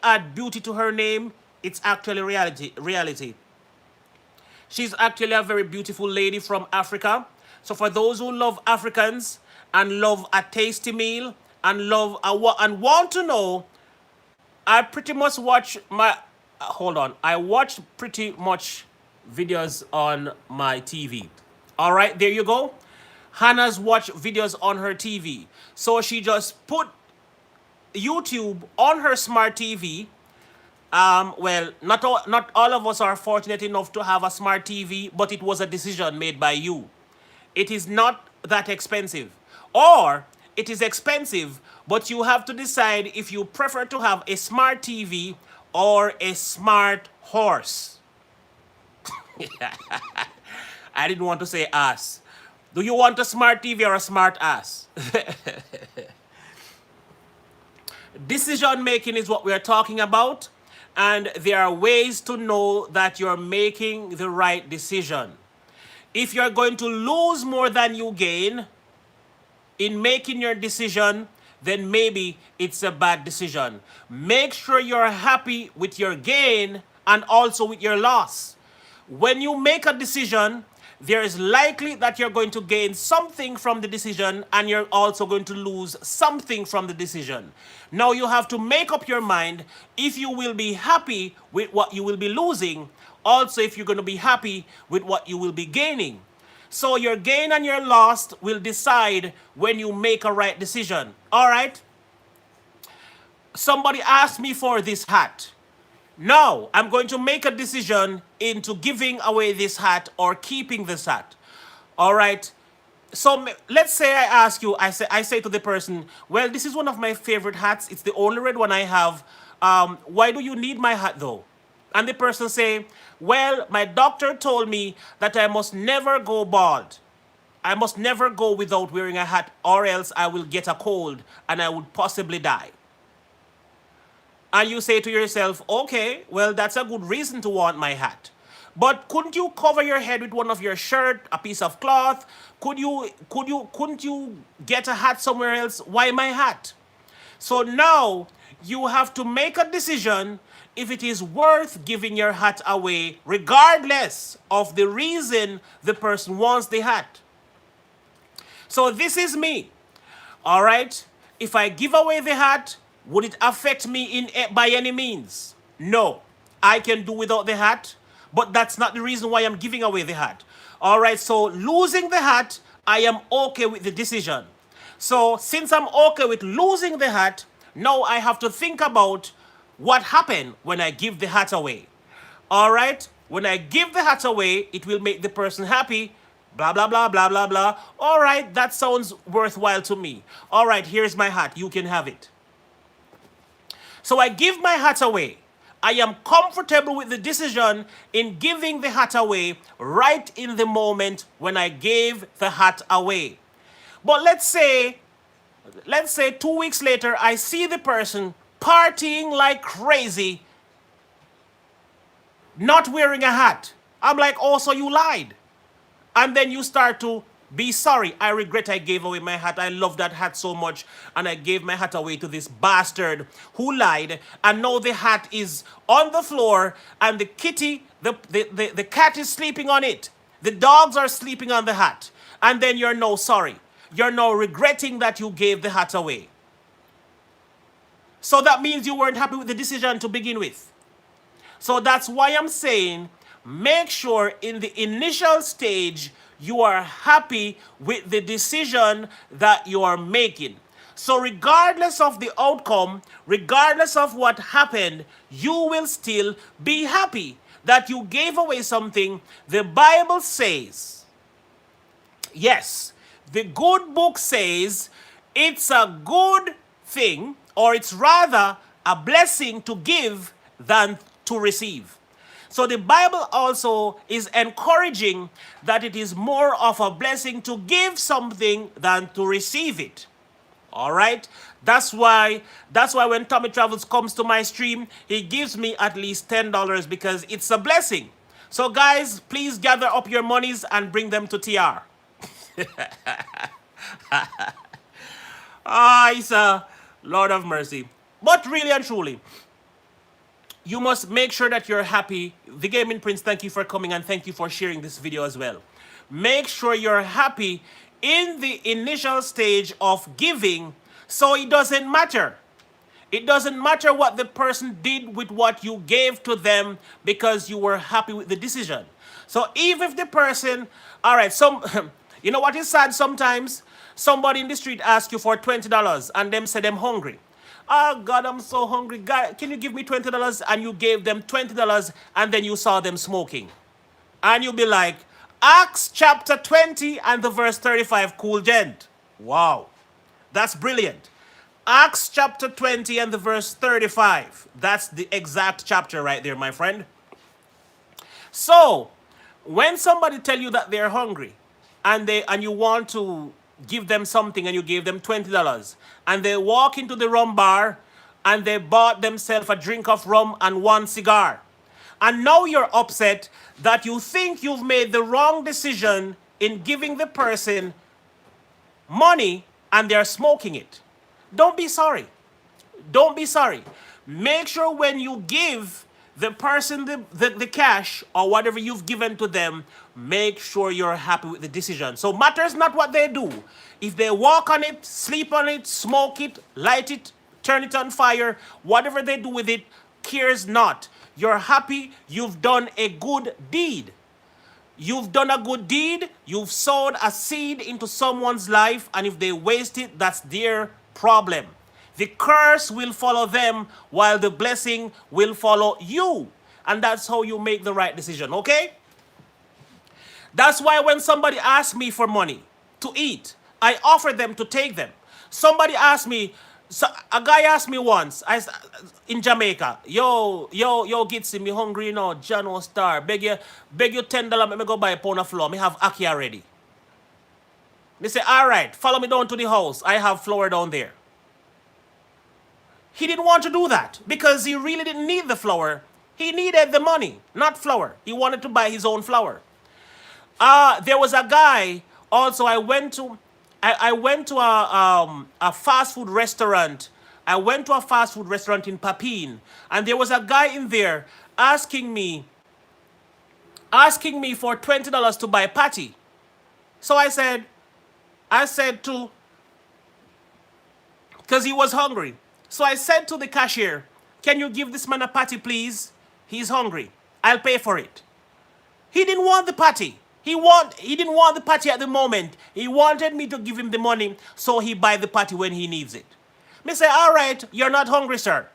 add beauty to her name, it's actually reality. She's actually a very beautiful lady from Africa. So for those who love Africans and love a tasty meal and want to know, I pretty much watch my... hold on. I watch pretty much videos on my TV. All right, there you go. Hannah's watch videos on her TV. So she just put YouTube on her smart TV. Well, not all of us are fortunate enough to have a smart TV, but it was a decision made by you. It is not that expensive. Or it is expensive, but you have to decide if you prefer to have a smart TV or a smart horse. I didn't want to say ass. Do you want a smart TV or a smart ass? Decision making is what we are talking about. And there are ways to know that you're making the right decision. If you're going to lose more than you gain in making your decision, then maybe it's a bad decision. Make sure you're happy with your gain and also with your loss. When you make a decision, there is likely that you're going to gain something from the decision and you're also going to lose something from the decision. Now you have to make up your mind if you will be happy with what you will be losing, also if you're going to be happy with what you will be gaining. So your gain and your loss will decide when you make a right decision. All right? Somebody asked me for this hat. Now, I'm going to make a decision into giving away this hat or keeping this hat. All right. So let's say I ask you, I say to the person, well, this is one of my favorite hats. It's the only red one I have. Why do you need my hat though? And the person say, well, my doctor told me that I must never go bald. I must never go without wearing a hat, or else I will get a cold and I would possibly die. And you say to yourself, okay, well, that's a good reason to want my hat. But couldn't you cover your head with one of your shirt, a piece of cloth? Couldn't you get a hat somewhere else? Why my hat? So now you have to make a decision if it is worth giving your hat away, regardless of the reason the person wants the hat. So this is me. All right. If I give away the hat, would it affect me by any means? No. I can do without the hat, but that's not the reason why I'm giving away the hat. All right. So losing the hat, I am okay with the decision. So since I'm okay with losing the hat, now I have to think about what happened when I give the hat away. All right. When I give the hat away, it will make the person happy. Blah, blah, blah, blah, blah, blah. All right, that sounds worthwhile to me. All right, here's my hat. You can have it. So I give my hat away. I am comfortable with the decision in giving the hat away right in the moment when I gave the hat away. But let's say 2 weeks later, I see the person partying like crazy, not wearing a hat. I'm like, oh, so you lied. And then you start to be sorry. I regret I gave away my hat. I love that hat so much. And I gave my hat away to this bastard who lied. And now the hat is on the floor. And the kitty, the cat is sleeping on it. The dogs are sleeping on the hat. And then you're now sorry. You're now regretting that you gave the hat away. So that means you weren't happy with the decision to begin with. So that's why I'm saying, make sure in the initial stage you are happy with the decision that you are making. So regardless of the outcome, regardless of what happened, you will still be happy that you gave away something. The Bible says, yes, the good book says it's a good thing, or it's rather a blessing to give than to receive. So the Bible also is encouraging that it is more of a blessing to give something than to receive it. All right? That's why when Tommy Travels comes to my stream, he gives me at least $10 because it's a blessing. So guys, please gather up your monies and bring them to TR. Isa, Lord of mercy. But really and truly, you must make sure that you're happy. The Gaming Prince, thank you for coming and thank you for sharing this video as well. Make sure you're happy in the initial stage of giving, so it doesn't matter. It doesn't matter what the person did with what you gave to them because you were happy with the decision. So even if the person, all right, you know what is sad sometimes? Somebody in the street asks you for $20 and them say them hungry. Oh, God, I'm so hungry. God, can you give me $20? And you gave them $20 and then you saw them smoking. And you'll be like, Acts chapter 20 and the verse 35, cool gent. Wow, that's brilliant. Acts chapter 20 and the verse 35. That's the exact chapter right there, my friend. So, when somebody tell you that they're hungry and you want to give them something and you gave them $20 and they walk into the rum bar and they bought themselves a drink of rum and one cigar. And now you're upset that you think you've made the wrong decision in giving the person money and they're smoking it. Don't be sorry. Don't be sorry. Make sure when you give the person the cash or whatever you've given to them, make sure you're happy with the decision. So matters not what they do. If they walk on it, sleep on it, smoke it, light it, turn it on fire, whatever they do with it, cares not. You're happy, you've done a good deed. You've done a good deed, you've sowed a seed into someone's life, and if they waste it, that's their problem. The curse will follow them while the blessing will follow you. And that's how you make the right decision, okay? That's why when somebody asks me for money to eat, I offer them to take them. Somebody asked me, so a guy asked me once, in Jamaica, yo, Gitsy, me hungry, you know, John Star, beg you $10, let me go buy a pound of flour, me have ackee already. Me say, all right, follow me down to the house, I have flour down there. He didn't want to do that because he really didn't need the flour. He needed the money, not flour. He wanted to buy his own flour. There was a guy also. I went to a fast food restaurant. I went to a fast food restaurant in Papine, and there was a guy in there asking me for $20 to buy patty. So I said to, because he was hungry. So I said to the cashier, "Can you give this man a patty, please? He's hungry. I'll pay for it." He didn't want the patty. He didn't want the patty at the moment. He wanted me to give him the money so he buy the patty when he needs it. Me say, all right, you're not hungry, sir.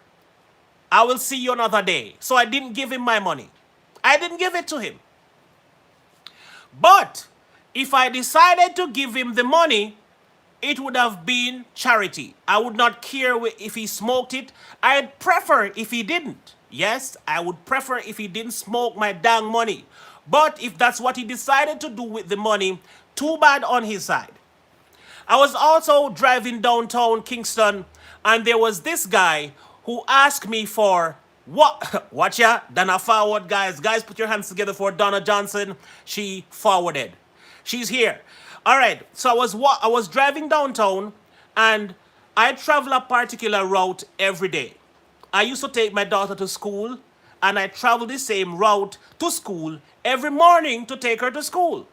I will see you another day. So I didn't give him my money. I didn't give it to him. But if I decided to give him the money, it would have been charity. I would not care if he smoked it. I'd prefer if he didn't. Yes, I would prefer if he didn't smoke my dang money. But if that's what he decided to do with the money, too bad on his side. I was also driving downtown Kingston, and there was this guy who asked me for what? Watch ya, Donna forward, guys. Guys, put your hands together for Donna Johnson. She forwarded. She's here. All right. So I was driving downtown, and I travel a particular route every day. I used to take my daughter to school, and I travel the same route to school every morning to take her to school.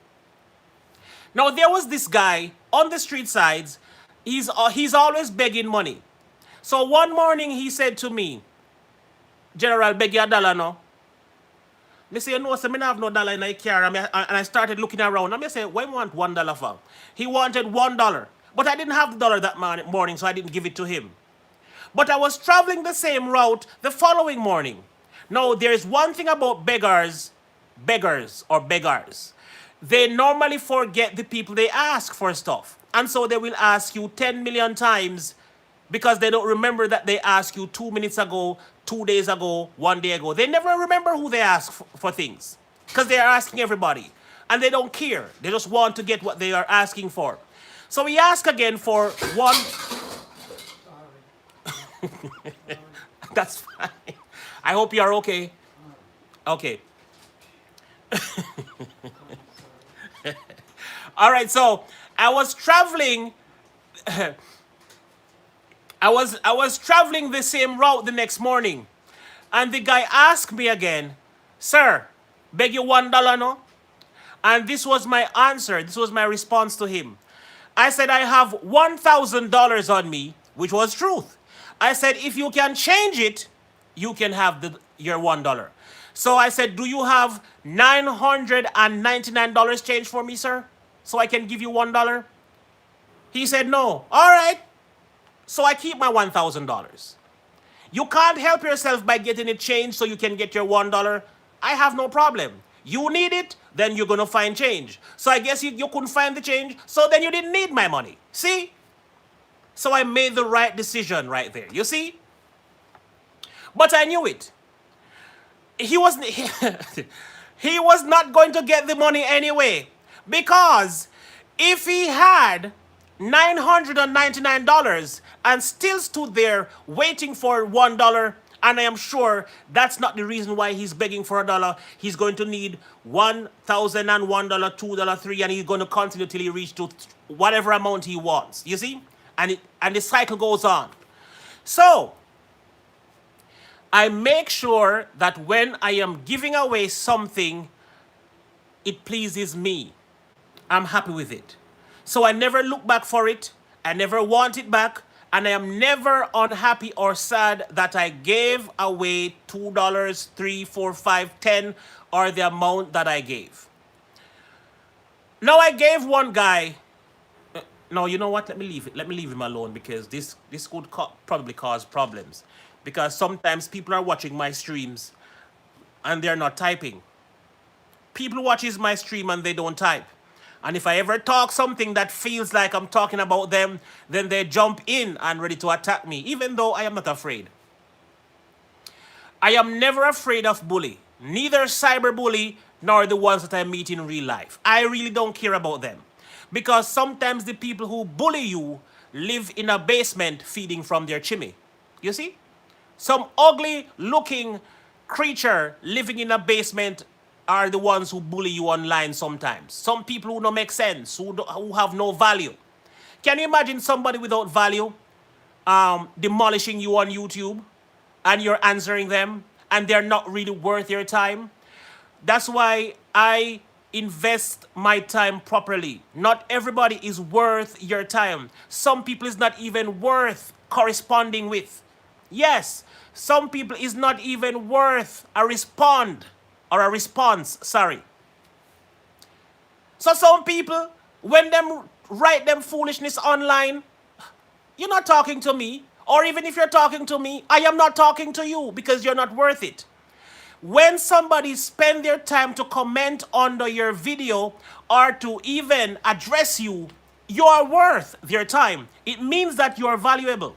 Now, there was this guy on the street sides. He's always begging money. So one morning he said to me, "General, beg you $1 no." Me say, "No, sir, me have no dollar in my car." And I started looking around. And I say, "Why you want $1 for?" He wanted $1. But I didn't have the dollar that morning, so I didn't give it to him. But I was traveling the same route the following morning. Now, there's one thing about beggars. They normally forget the people they ask for stuff. And so they will ask you 10 million times because they don't remember that they asked you 2 minutes ago, 2 days ago, 1 day ago. They never remember who they ask for things because they are asking everybody. And they don't care. They just want to get what they are asking for. So we ask again for one. That's fine. I hope you are okay. Okay. All right, so I was traveling I was traveling the same route the next morning, and the guy asked me again, "Sir, beg you $1 no?" And this was my answer. This was my response to him. I said, "I have $1,000 on me," which was truth. I said, "If you can change it, you can have your $1." So I said, "Do you have $999 change for me, sir? So I can give you $1? He said, "No." All right. So I keep my $1,000. You can't help yourself by getting it changed so you can get your $1. I have no problem. You need it, then you're going to find change. So I guess you couldn't find the change, so then you didn't need my money. See? So I made the right decision right there. You see? But I knew it. He was not going to get the money anyway, because if he had $999 and still stood there waiting for $1, and I am sure that's not the reason why he's begging for $1. He's going to need $1,001, $2, $3, and he's going to continue till he reaches to whatever amount he wants. You see? And the cycle goes on. So I make sure that when I am giving away something, it pleases me. I'm happy with it. So I never look back for it. I never want it back. And I am never unhappy or sad that I gave away $2, $3, $4, $5, $10, or the amount that I gave. Now I gave one guy. No, you know what? Let me leave it. Let me leave him alone, because this could probably cause problems. Because sometimes people are watching my streams and they're not typing. People watches my stream and they don't type. And if I ever talk something that feels like I'm talking about them, then they jump in and ready to attack me, even though I am not afraid. I am never afraid of bully, neither cyberbully nor the ones that I meet in real life. I really don't care about them. Because sometimes the people who bully you live in a basement feeding from their chimney. You see? Some ugly looking creature living in a basement are the ones who bully you online sometimes. Some people who don't make sense, who have no value. Can you imagine somebody without value demolishing you on YouTube and you're answering them and they're not really worth your time? That's why I invest my time properly. Not everybody is worth your time. Some people is not even worth corresponding with. Yes, some people is not even worth a response, sorry. So some people, when them write them foolishness online, you're not talking to me. Or even if you're talking to me, I am not talking to you because you're not worth it. When somebody spend their time to comment under your video or to even address you, you are worth their time. It means that you are valuable.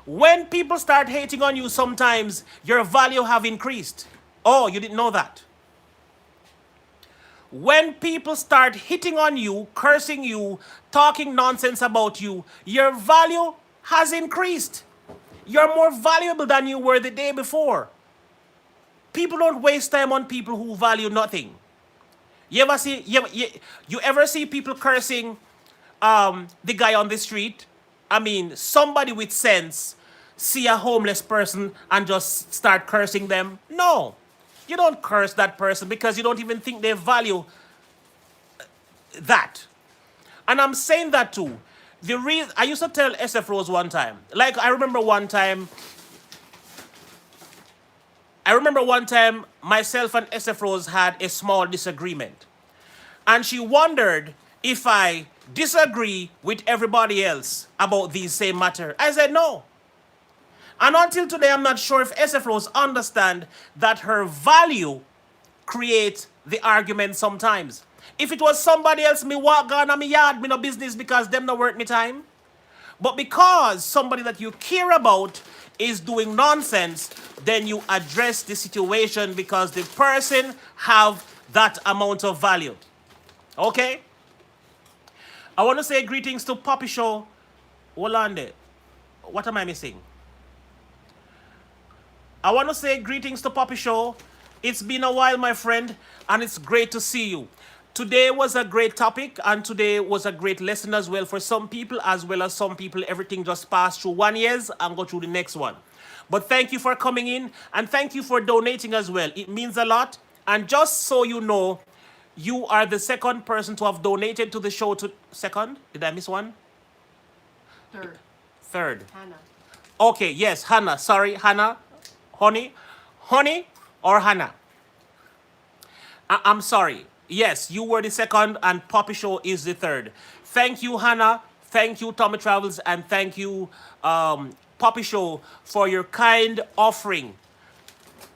When people start hating on you, sometimes your value have increased. Oh, you didn't know that. When people start hitting on you, cursing you, talking nonsense about you, your value has increased. You're more valuable than you were the day before. People don't waste time on people who value nothing. You ever see people cursing the guy on the street? I mean, somebody with sense see a homeless person and just start cursing them? No. You don't curse that person because you don't even think they value that. And I'm saying that too. The reason I used to tell SF Rose one time, like I remember one time myself and SF Rose had a small disagreement. And she wondered if I disagree with everybody else about the same matter. I said no. And until today, I'm not sure if SF Rose understand that her value creates the argument sometimes. If it was somebody else, me walk gone on me yard, me no business because them no worth me time. But because somebody that you care about is doing nonsense, then you address the situation because the person have that amount of value. Okay? I want to say greetings to Poppy Show. Wolande. What am I missing? I want to say greetings to Poppy Show. It's been a while, my friend, and it's great to see you. Today was a great topic, and today was a great lesson as well for some people, as well as some people. Everything just passed through 1 year and go through the next one. But thank you for coming in, and thank you for donating as well. It means a lot. And just so you know, you are the second person to have donated to the show. Second? Did I miss one? Third. Hannah. Okay, yes, Hannah. Sorry, Hannah. Honey or Hannah? I'm sorry. Yes, you were the second and Poppy Show is the third. Thank you, Hannah. Thank you, Tommy Travels. And thank you, Poppy Show, for your kind offering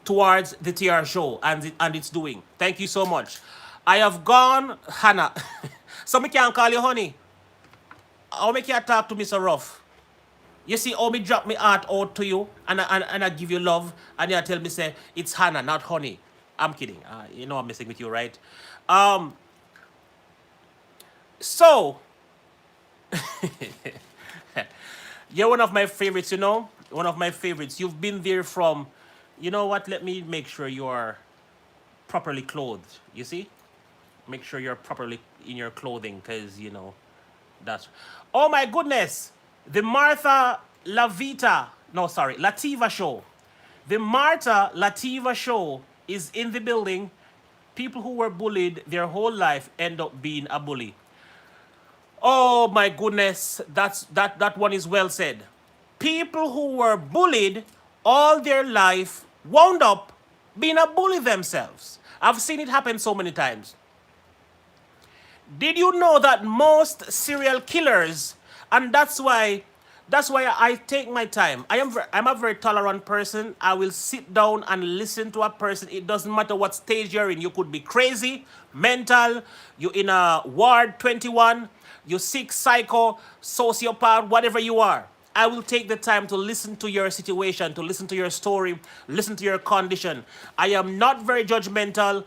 towards the TR Show and its doing. Thank you so much. I have gone, Hannah. So me can't call you honey. How me can't talk to me so rough? You see how me drop me heart out to you and I give you love and you tell me say it's Hannah, not honey. I'm kidding. You know I'm messing with you, right? So you're one of my favorites, you know? One of my favorites. You've been there from, you know what? Let me make sure you are properly clothed. You see? Make sure you're properly in your clothing because, you know, that's... Oh my goodness! The Lativa Show. The Martha Lativa Show is in the building. People who were bullied their whole life end up being a bully. Oh my goodness, that one is well said. People who were bullied all their life wound up being a bully themselves. I've seen it happen so many times. Did you know that most serial killers, and that's why That's why I take my time. I'm a very tolerant person. I will sit down and listen to a person. It doesn't matter what stage you're in. You could be crazy, mental, you're in a ward 21, you're sick, psycho, sociopath, whatever you are. I will take the time to listen to your situation, to listen to your story, listen to your condition. I am not very judgmental,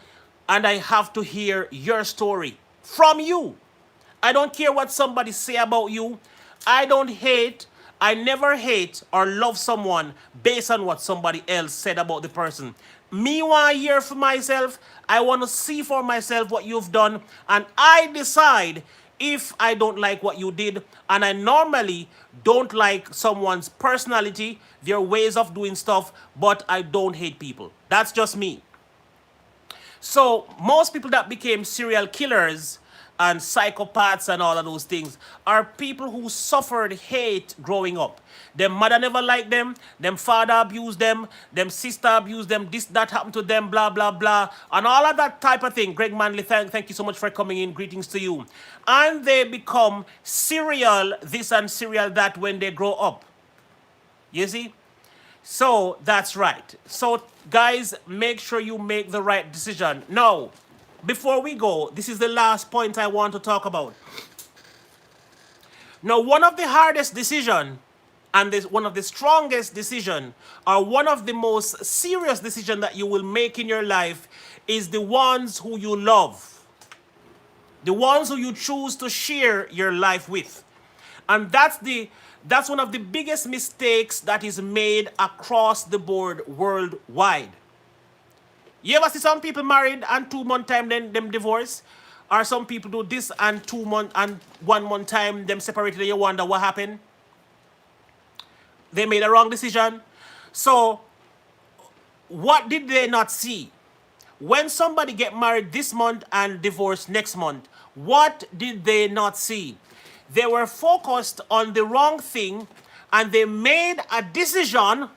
and I have to hear your story from you. I don't care what somebody say about you. I don't hate. I never hate or love someone based on what somebody else said about the person. Me want to hear for myself. I want to see for myself what you've done. And I decide if I don't like what you did. And I normally don't like someone's personality, their ways of doing stuff, but I don't hate people. That's just me. So most people that became serial killers and psychopaths and all of those things are people who suffered hate growing up. Them mother never liked them father abused them sister abused them, this, that happened to them, blah, blah, blah, and all of that type of thing. Greg Manley, thank you so much for coming in. Greetings to you. And they become serial this and serial that when they grow up. You see? So that's right. So guys, make sure you make the right decision. Now, before we go, this is the last point I want to talk about. Now, one of the hardest decision and one of the strongest decision, or one of the most serious decision that you will make in your life is the ones who you love. The ones who you choose to share your life with. And that's one of the biggest mistakes that is made across the board worldwide. You ever see some people married and 2 month time then them divorce? Or some people do this and 2 month and 1 month time them separated and you wonder what happened? They made a wrong decision. So what did they not see? When somebody get married this month and divorced next month, what did they not see? They were focused on the wrong thing and they made a decision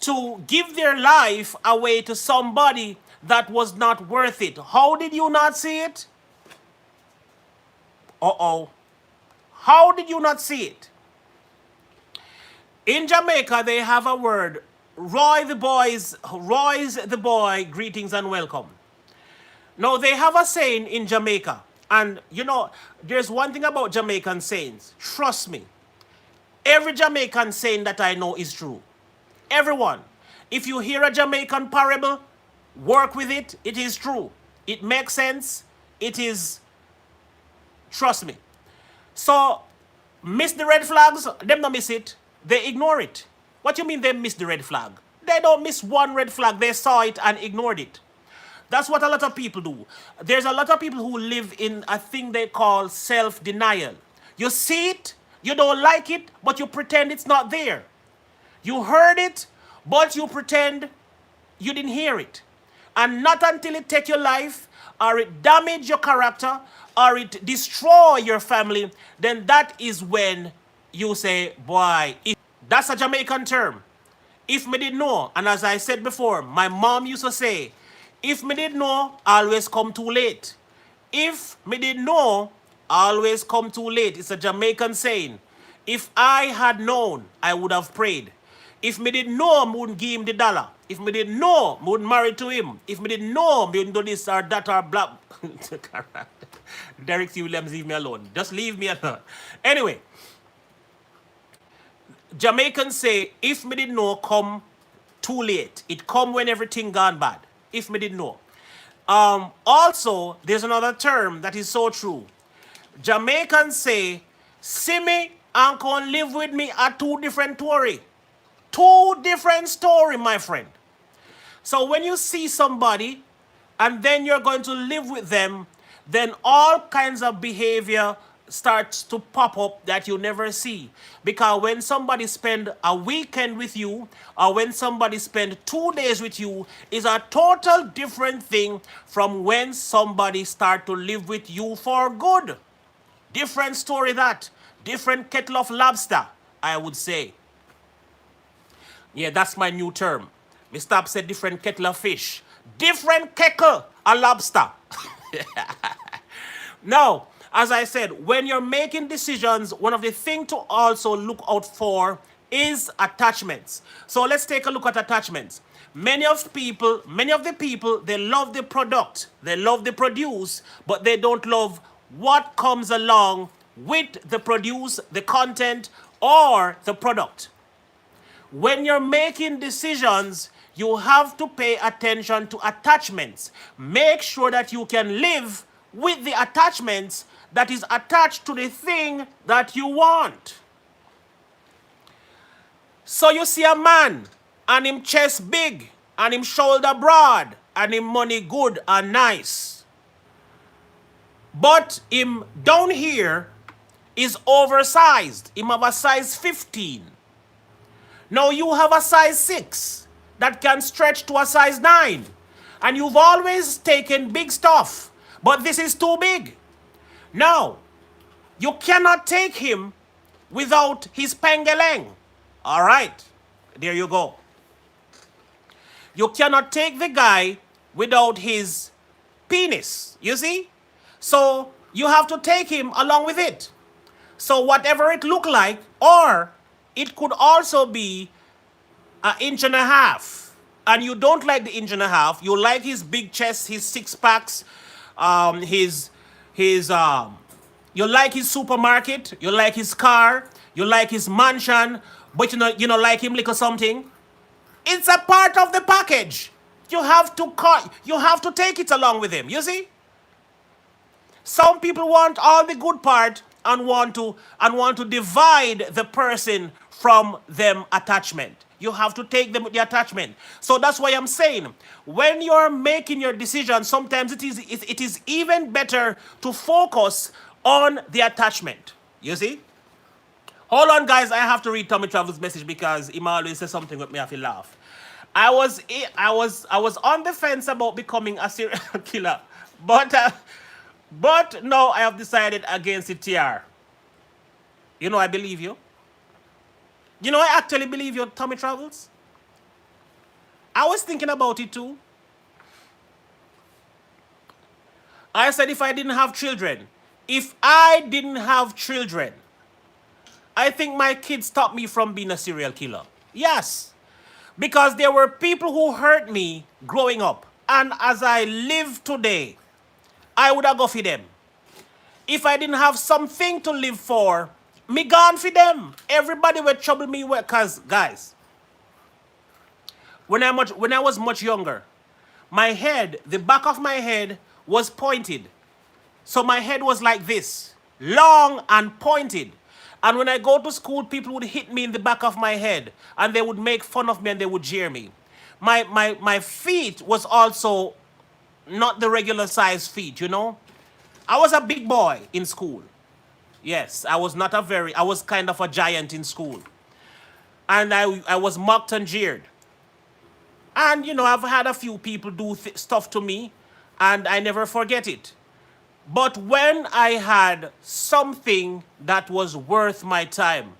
to give their life away to somebody that was not worth it. How did you not see it? Uh-oh. How did you not see it? In Jamaica, they have a word, Roy's the boy, greetings and welcome. Now, they have a saying in Jamaica, and you know, there's one thing about Jamaican sayings. Trust me. Every Jamaican saying that I know is true. Everyone. If you hear a Jamaican parable, work with it. It is true. It makes sense. It is, trust me. So, miss the red flags, them not miss it. They ignore it. What you mean they miss the red flag? They don't miss one red flag. They saw it and ignored it. That's what a lot of people do. There's a lot of people who live in a thing they call self-denial. You see it, you don't like it, but you pretend it's not there. You heard it, but you pretend you didn't hear it. And not until it take your life, or it damage your character, or it destroy your family, then that is when you say, boy, that's a Jamaican term. If me didn't know, and as I said before, my mom used to say, if me didn't know, always come too late. If me didn't know, always come too late. It's a Jamaican saying. If I had known, I would have prayed. If me didn't know, I wouldn't give him the dollar. If me didn't know, I wouldn't marry to him. If me didn't know, I wouldn't do this or that or blah. Derek C. Williams, leave me alone. Just leave me alone. Anyway, Jamaicans say, if me didn't know, come too late. It come when everything gone bad. If me didn't know. Also, there's another term that is so true. Jamaicans say, see me and come live with me are two different story. Two different story, my friend. So when you see somebody and then you're going to live with them, then all kinds of behavior starts to pop up that you never see. Because when somebody spend a weekend with you, or when somebody spend 2 days with you, is a total different thing from when somebody start to live with you for good. Different story that. Different kettle of lobster, I would say. Yeah, that's my new term. Mr. Ab said different kettle of fish. Different kettle of lobster. Now, as I said, when you're making decisions, one of the things to also look out for is attachments. So let's take a look at attachments. Many of the people, they love the product, they love the produce, but they don't love what comes along with the produce, the content, or the product. When you're making decisions, you have to pay attention to attachments. Make sure that you can live with the attachments that is attached to the thing that you want. So you see a man, and him chest big, and him shoulder broad, and him money good and nice. But him down here is oversized. Him have a size 15. Now you have a size 6 that can stretch to a size 9. And you've always taken big stuff, but this is too big. Now, you cannot take him without his pengeleng. All right, there you go. You cannot take the guy without his penis, you see? So you have to take him along with it. So whatever it look like, or it could also be an inch and a half. And you don't like the inch and a half. You like his big chest, his six packs, you like his supermarket, you like his car, you like his mansion, but you know like him little something. It's a part of the package. You have to take it along with him, you see? Some people want all the good part and want to divide the person from them attachment. You have to take them with the attachment. So that's why I'm saying, when you're making your decision, sometimes it is even better to focus on the attachment. You see? Hold on, guys. I have to read Tommy Travel's message because he always says something with me. I feel laugh. I was on the fence about becoming a serial killer, but no, I have decided against it. TR. You know, I believe you. You know, I actually believe you, Tommy Travels. I was thinking about it too. I said if I didn't have children, I think my kids stopped me from being a serial killer. Yes. Because there were people who hurt me growing up. And as I live today, I would have go for them. If I didn't have something to live for, me gone for them. Everybody would trouble me because, guys, when I was much younger, my head, the back of my head was pointed. So my head was like this, long and pointed. And when I go to school, people would hit me in the back of my head and they would make fun of me and they would jeer me. My feet was also not the regular size feet, you know. I was a big boy in school. Yes, I was kind of a giant in school. And I was mocked and jeered. And, you know, I've had a few people do stuff to me and I never forget it. But when I had something that was worth my time,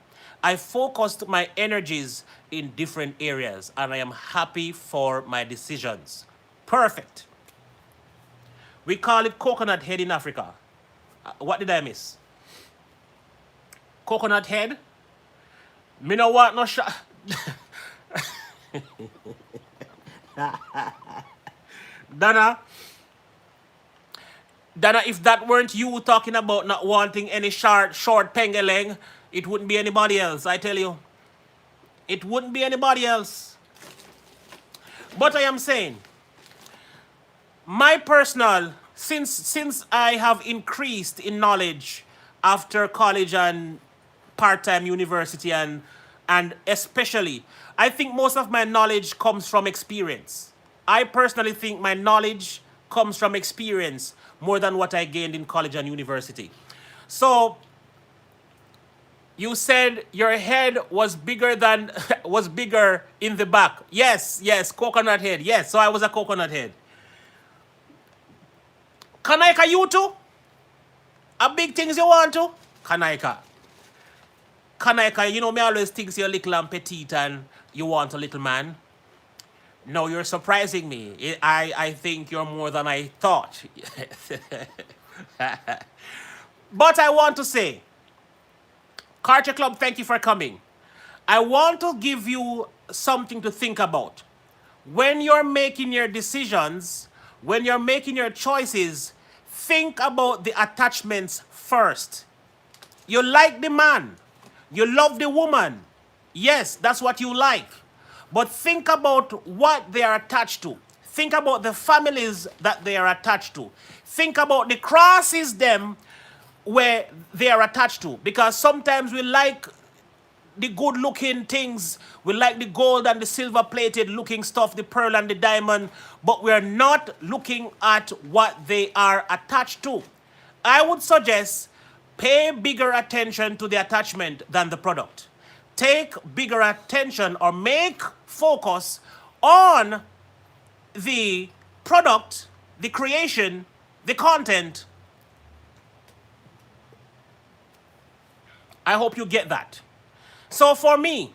I focused my energies in different areas and I am happy for my decisions. Perfect. We call it coconut head in Africa. What did I miss? Coconut head? Me no want no shot. Dana, if that weren't you talking about not wanting any short pengeleng, it wouldn't be anybody else, I tell you. It wouldn't be anybody else. But I am saying, my personal, since I have increased in knowledge after college and part-time university and especially, I think most of my knowledge comes from experience. I personally think my knowledge comes from experience more than what I gained in college and university. So, you said your head was bigger in the back. Yes, coconut head. Yes, so I was a coconut head. Kanaika, you too? A big things you want to? Kanaika, you know me always think you're little and petite and you want a little man. No, you're surprising me. I think you're more than I thought. But I want to say, Culture Club, thank you for coming. I want to give you something to think about. When you're making your decisions, when you're making your choices, think about the attachments first. You like the man, you love the woman. Yes, that's what you like. But think about what they are attached to. Think about the families that they are attached to. Think about the crosses them where they are attached to. Because sometimes we like the good looking things. We like the gold and the silver plated looking stuff, the pearl and the diamond, but we're not looking at what they are attached to. I would suggest pay bigger attention to the attachment than the product. Take bigger attention or make focus on the product, the creation, the content. I hope you get that. So for me,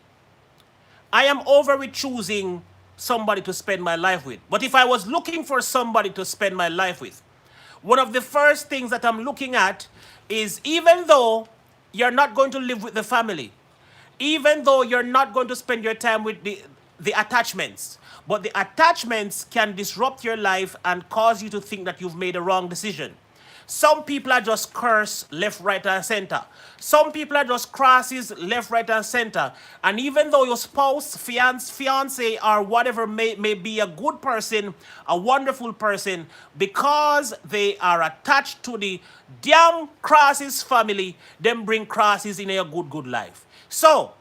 I am over with choosing somebody to spend my life with. But if I was looking for somebody to spend my life with, one of the first things that I'm looking at is, even though you're not going to live with the family, even though you're not going to spend your time with the attachments, but the attachments can disrupt your life and cause you to think that you've made a wrong decision. Some people are just curse left, right, and center. Some people are just crosses left, right, and center. And even though your spouse, fiance, or whatever may be a good person, a wonderful person, because they are attached to the damn crosses family, them bring crosses in a good life. So,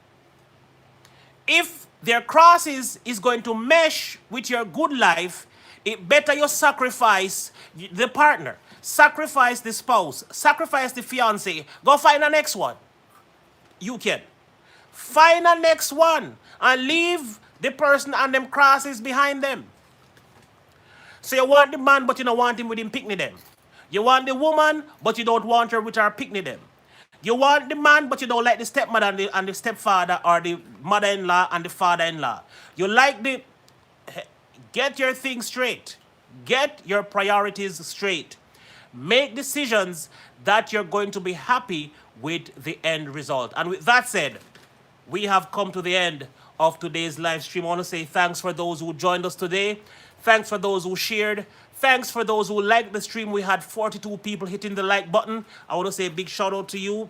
if their crosses is going to mesh with your good life, it better you sacrifice the partner. Sacrifice the spouse, sacrifice the fiance, go find the next one. You can. Find the next one and leave the person and them crosses behind them. So you want the man, but you don't want him with him picnic them. You want the woman, but you don't want her with her picnic them. You want the man, but you don't like the stepmother and the stepfather, or the mother-in-law and the father-in-law. You like the... Get your things straight. Get your priorities straight. Make decisions that you're going to be happy with the end result. And with that said, we have come to the end of today's live stream. I want to say thanks for those who joined us today. Thanks for those who shared. Thanks for those who liked the stream. We had 42 people hitting the like button. I want to say a big shout out to you.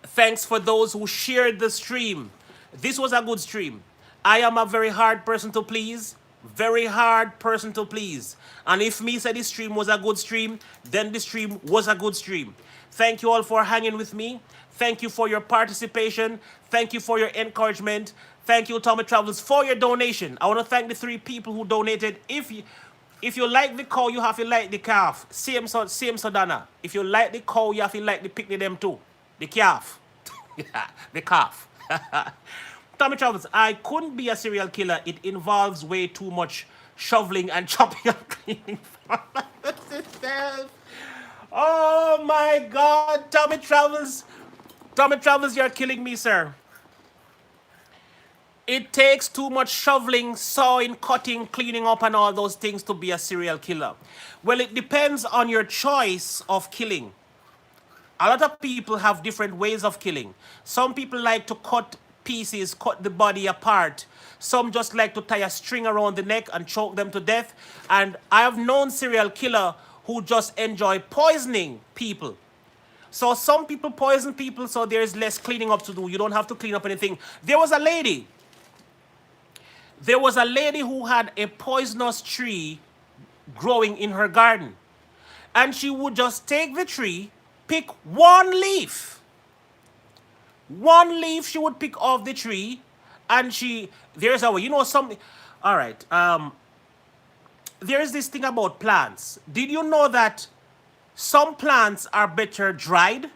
Thanks for those who shared the stream. This was a good stream. I am a very hard person to please. Very hard person to please. And if me said this stream was a good stream, then the stream was a good stream. Thank you all for hanging with me. Thank you for your participation. Thank you for your encouragement. Thank you, Tommy Travels, for your donation. I want to thank the 3 people who donated. If you like the cow, you have to like the calf. Same Sodana. If you like the cow, you have to like the picnic them too. The calf. The calf. Tommy Travels, I couldn't be a serial killer. It involves way too much shoveling and chopping and cleaning. Oh my God, Tommy Travels. Tommy Travels, you're killing me, sir. It takes too much shoveling, sawing, cutting, cleaning up, and all those things to be a serial killer. Well, it depends on your choice of killing. A lot of people have different ways of killing. Some people like to cut pieces, cut the body apart. Some just like to tie a string around the neck and choke them to death. And I have known serial killer who just enjoy poisoning people. So some people poison people, so there is less cleaning up to do. You don't have to clean up anything. There was a lady who had a poisonous tree growing in her garden. And she would just take the tree, pick one leaf. One leaf she would pick off the tree, and there's a way, something. All right. There is this thing about plants. Did you know that some plants are better dried?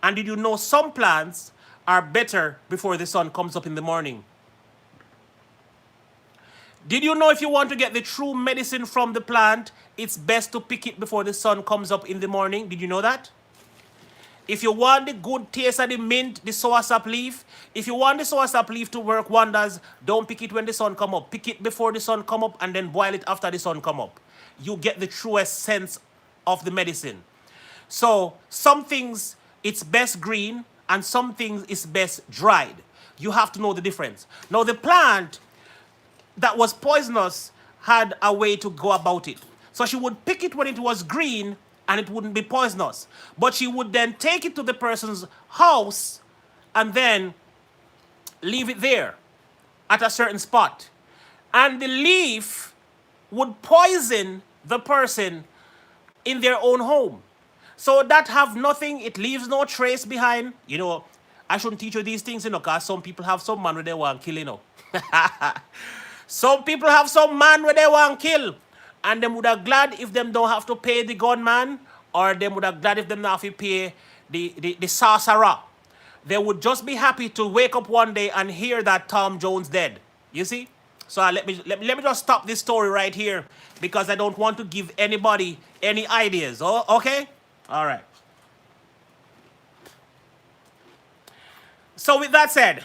And did you know some plants are better before the sun comes up in the morning? Did you know if you want to get the true medicine from the plant, it's best to pick it before the sun comes up in the morning? Did you know that? If you want the good taste of the mint, the soursop leaf, if you want the soursop leaf to work wonders, don't pick it when the sun come up. Pick it before the sun come up and then boil it after the sun come up. You get the truest sense of the medicine. So some things it's best green and some things it's best dried. You have to know the difference. Now the plant that was poisonous had a way to go about it. So she would pick it when it was green and it wouldn't be poisonous. But she would then take it to the person's house and then leave it there at a certain spot. And the leaf would poison the person in their own home. So that have nothing, it leaves no trace behind. You know, I shouldn't teach you these things, you know, because some people have some man where they want to kill, you know. Some people have some man where they want to kill. And them would have glad if them don't have to pay the gunman, or them would have glad if them don't have to pay the sorcerer. They would just be happy to wake up one day and hear that Tom Jones dead. You see? So let me just stop this story right here because I don't want to give anybody any ideas. Oh, okay? All right. So with that said,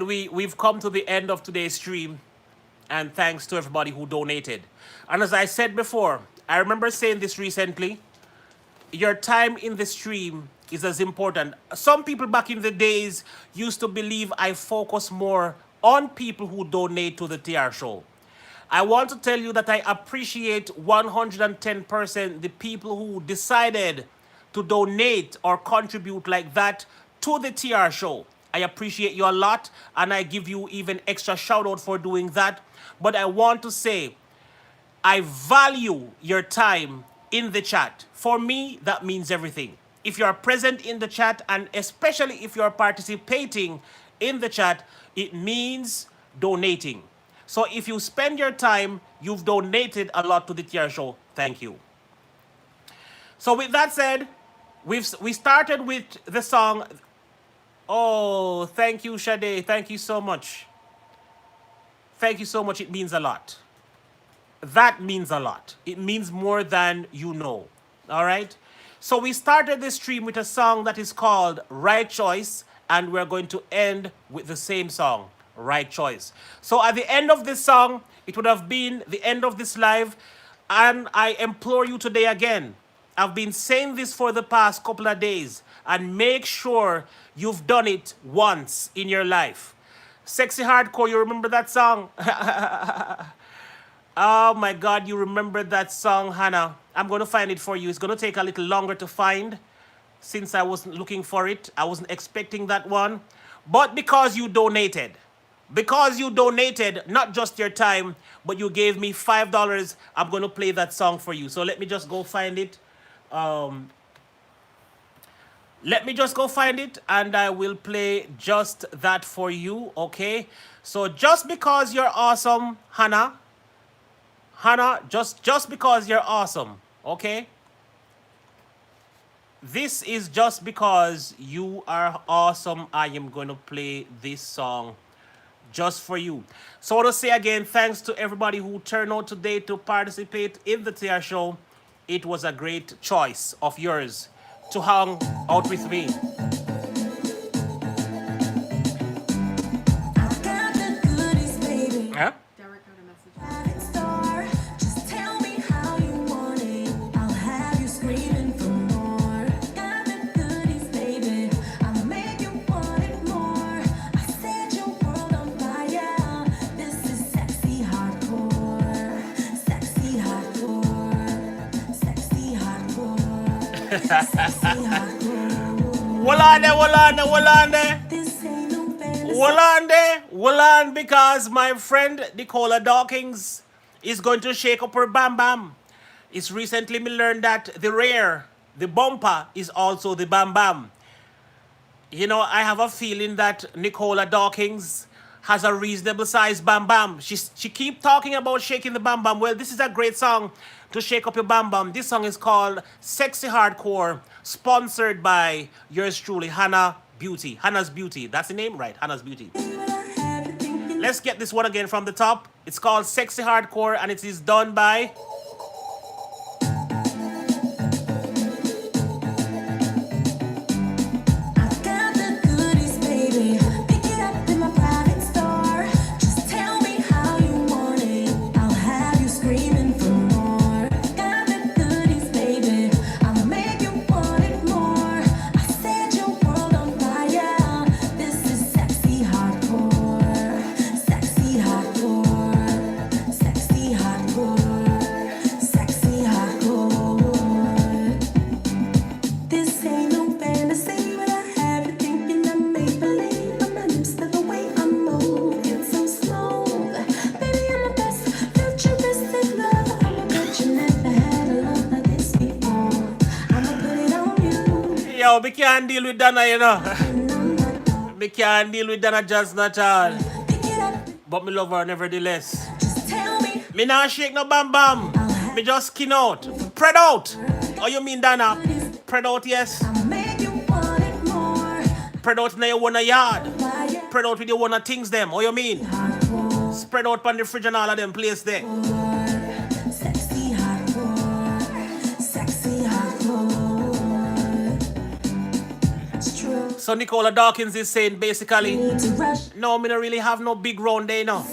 we've come to the end of today's stream, and thanks to everybody who donated. And as I said before, I remember saying this recently, your time in the stream is as important. Some people back in the days used to believe I focus more on people who donate to the TR show. I want to tell you that I appreciate 110% the people who decided to donate or contribute like that to the TR show. I appreciate you a lot, and I give you even extra shout out for doing that. But I want to say, I value your time in the chat. For me, that means everything. If you are present in the chat, and especially if you are participating in the chat, it means donating. So if you spend your time, you've donated a lot to the TR show. Thank you. So with that said, we started with the song. Oh, thank you, Sade. Thank you so much. Thank you so much. It means a lot. That means a lot. It means more than you know. All right? So we started this stream with a song that is called Right Choice, and we're going to end with the same song, Right Choice. So at the end of this song, it would have been the end of this live, and I implore you today again. I've been saying this for the past couple of days, and make sure you've done it once in your life. Sexy Hardcore, you remember that song? Oh my God, you remember that song, Hannah. I'm going to find it for you. It's going to take a little longer to find since I wasn't looking for it. I wasn't expecting that one. But because you donated, not just your time, but you gave me $5, I'm going to play that song for you. So let me just go find it. And I will play just that for you, okay? So just because you're awesome, Hannah, just because you're awesome, okay? This is just because you are awesome. I am going to play this song just for you. So I want to say again, thanks to everybody who turned out today to participate in the TR show. It was a great choice of yours to hang out with me. Huh? Derek got a message. Just tell me how you want it. I'll have you screaming for more. Got the goodies, baby. I'll make you want it more. I set your world on fire. This is sexy hardcore. Sexy hardcore. Sexy hardcore. Sexy hardcore. Wolande. This ain't no fantasy. Wolande, because my friend Nicola Dawkins is going to shake up her bam bam. It's recently me learned that the bumper is also the bam bam. You know, I have a feeling that Nicola Dawkins has a reasonable size bam bam. She keep talking about shaking the bam bam. Well, this is a great song to shake up your bam bam. This song is called Sexy Hardcore, sponsored by yours truly, Hannah Beauty. Hannah's Beauty. That's the name? Right, Hannah's Beauty. Let's get this one again from the top. It's called Sexy Hardcore, and it is done by Yo, we can't deal with Dana, you know. We can't deal with Dana just not all. But me love her nevertheless. Me not shake no bam bam. Me just skin out. Spread out. Oh, you mean Dana? Spread out, yes. Spread out in your one yard. Spread out with your one things them. Oh, you mean? Spread out on the fridge and all of them place there. Sexy hardcore, sexy hardcore. It's true. So Nicola Dawkins is saying basically, Need to rush no, me don't really have no big round there, no.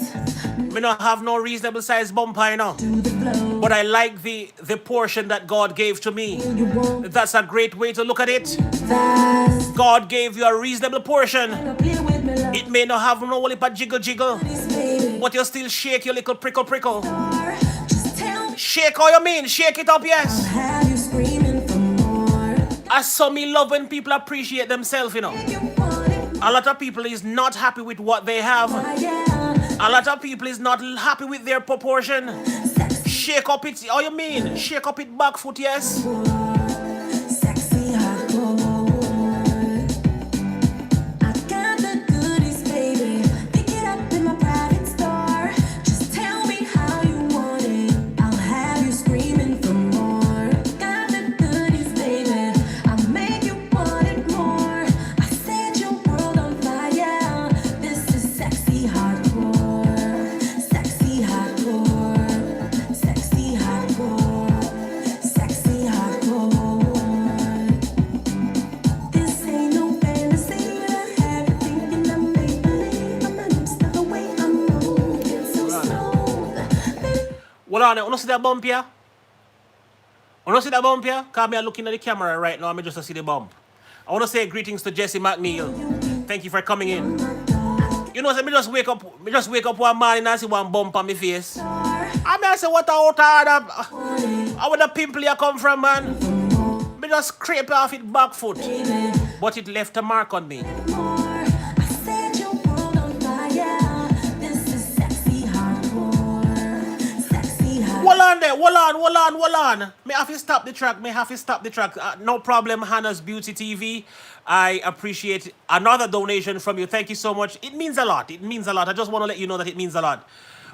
Me don't have no reasonable size bumper, you know. to the flow. But I like the portion that God gave to me. You want That's a great way to look at it. fast. God gave you a reasonable portion. Play with me, love. It may not have no only but jiggle jiggle, This baby. but you still shake your little prickle prickle. Just tell me. Shake how you mean, shake it up, yes. Have you screaming for more? I saw me love when people appreciate themselves, you know. You want it, A lot of people is not happy with what they have. yeah. A lot of people is not happy with their proportion. Sexy, Shake up it, how you mean? Shake up it back foot, yes. sexy hardcore. I got the goodies, baby. Pick it up in my private store. Just tell me how you want it. I'll have you screaming for more. Got the goodies, baby. I'll make you want it more. I set your world on fire. This is sexy hardcore. Sexy hardcore. Sexy hardcore. Sexy hardcore. This ain't no fantasy that I have you thinking I make believe. I'm an instant the way I'm moving so smooth. Baby, Hold on, you see that bump here? You see that bump here? Because I'm looking at the camera right now, I just see the bump. I want to say greetings to Jesse McNeil. Thank you for coming in. You know, so me just wake up one morning and I see one bump on my face. I say, what out how would the pimple you come from, man? Me just scrape off it back foot. But it left a mark on me. I set your world on fire. This is sexy hardcore. Sexy hardcore. Hold on there, hold on. May have to stop the track, no problem, Hannah's Beauty TV. I appreciate another donation from you. Thank you so much. It means a lot. I just want to let you know that it means a lot.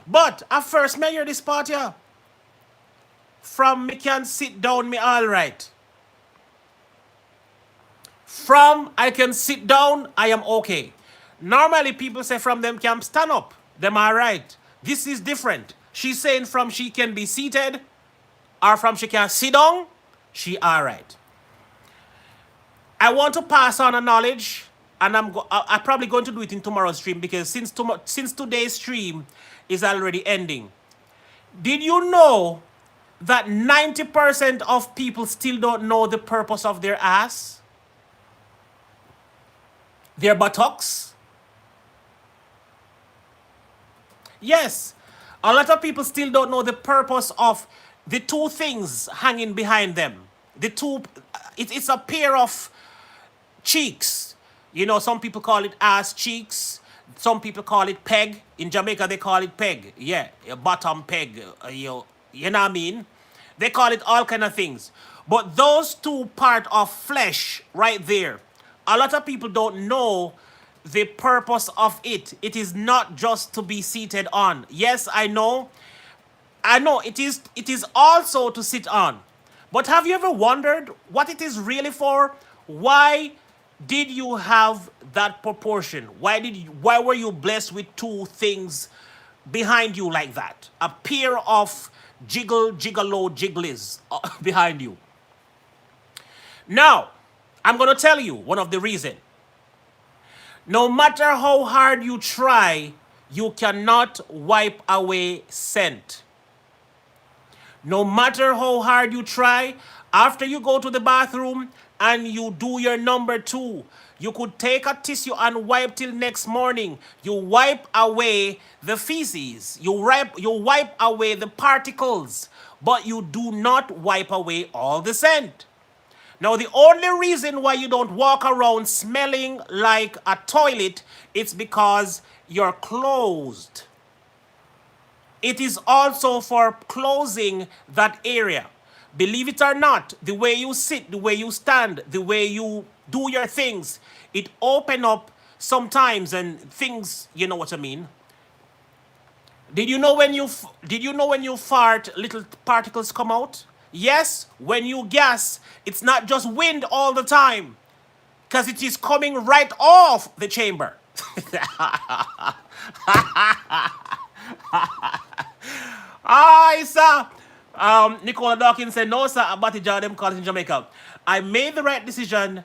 But at first, may I hear this part here? From me can sit down, me all right. From I can sit down, I am okay. Normally, people say from them can stand up, them all right. This is different. She's saying from she can be seated, or from she can sit down, she all right. I want to pass on a knowledge, and I'm probably going to do it in tomorrow's stream because since today's stream is already ending. Did you know that 90% of people still don't know the purpose of their ass? Their buttocks? Yes, a lot of people still don't know the purpose of the two things hanging behind them. It's a pair of cheeks. You know, some people call it ass cheeks. Some people call it peg. In Jamaica, they call it peg. Yeah, your bottom peg. You know what I mean? They call it all kind of things. But those two part of flesh right there, a lot of people don't know the purpose of it. It is not just to be seated on. Yes, I know it is also to sit on. But have you ever wondered what it is really for? Why did you have that proportion? Why were you blessed with two things behind you like that? A pair of gigolo jigglies behind you. Now, I'm going to tell you one of the reasons. No matter how hard you try, you cannot wipe away scent. No matter how hard you try, after you go to the bathroom and you do your number 2, you could take a tissue and wipe till next morning. You wipe away the feces. You wipe away the particles, but you do not wipe away all the scent. Now, the only reason why you don't walk around smelling like a toilet is because you're closed. It is also for closing that area. Believe it or not, the way you sit, the way you stand, the way you do your things, it open up sometimes and things, you know what I mean? Did you know when you fart, little particles come out? Yes, when you gas, it's not just wind all the time, because it is coming right off the chamber. Sir. Nicola Dawkins said, no, sir, at Batija, them college in Jamaica. I made the right decision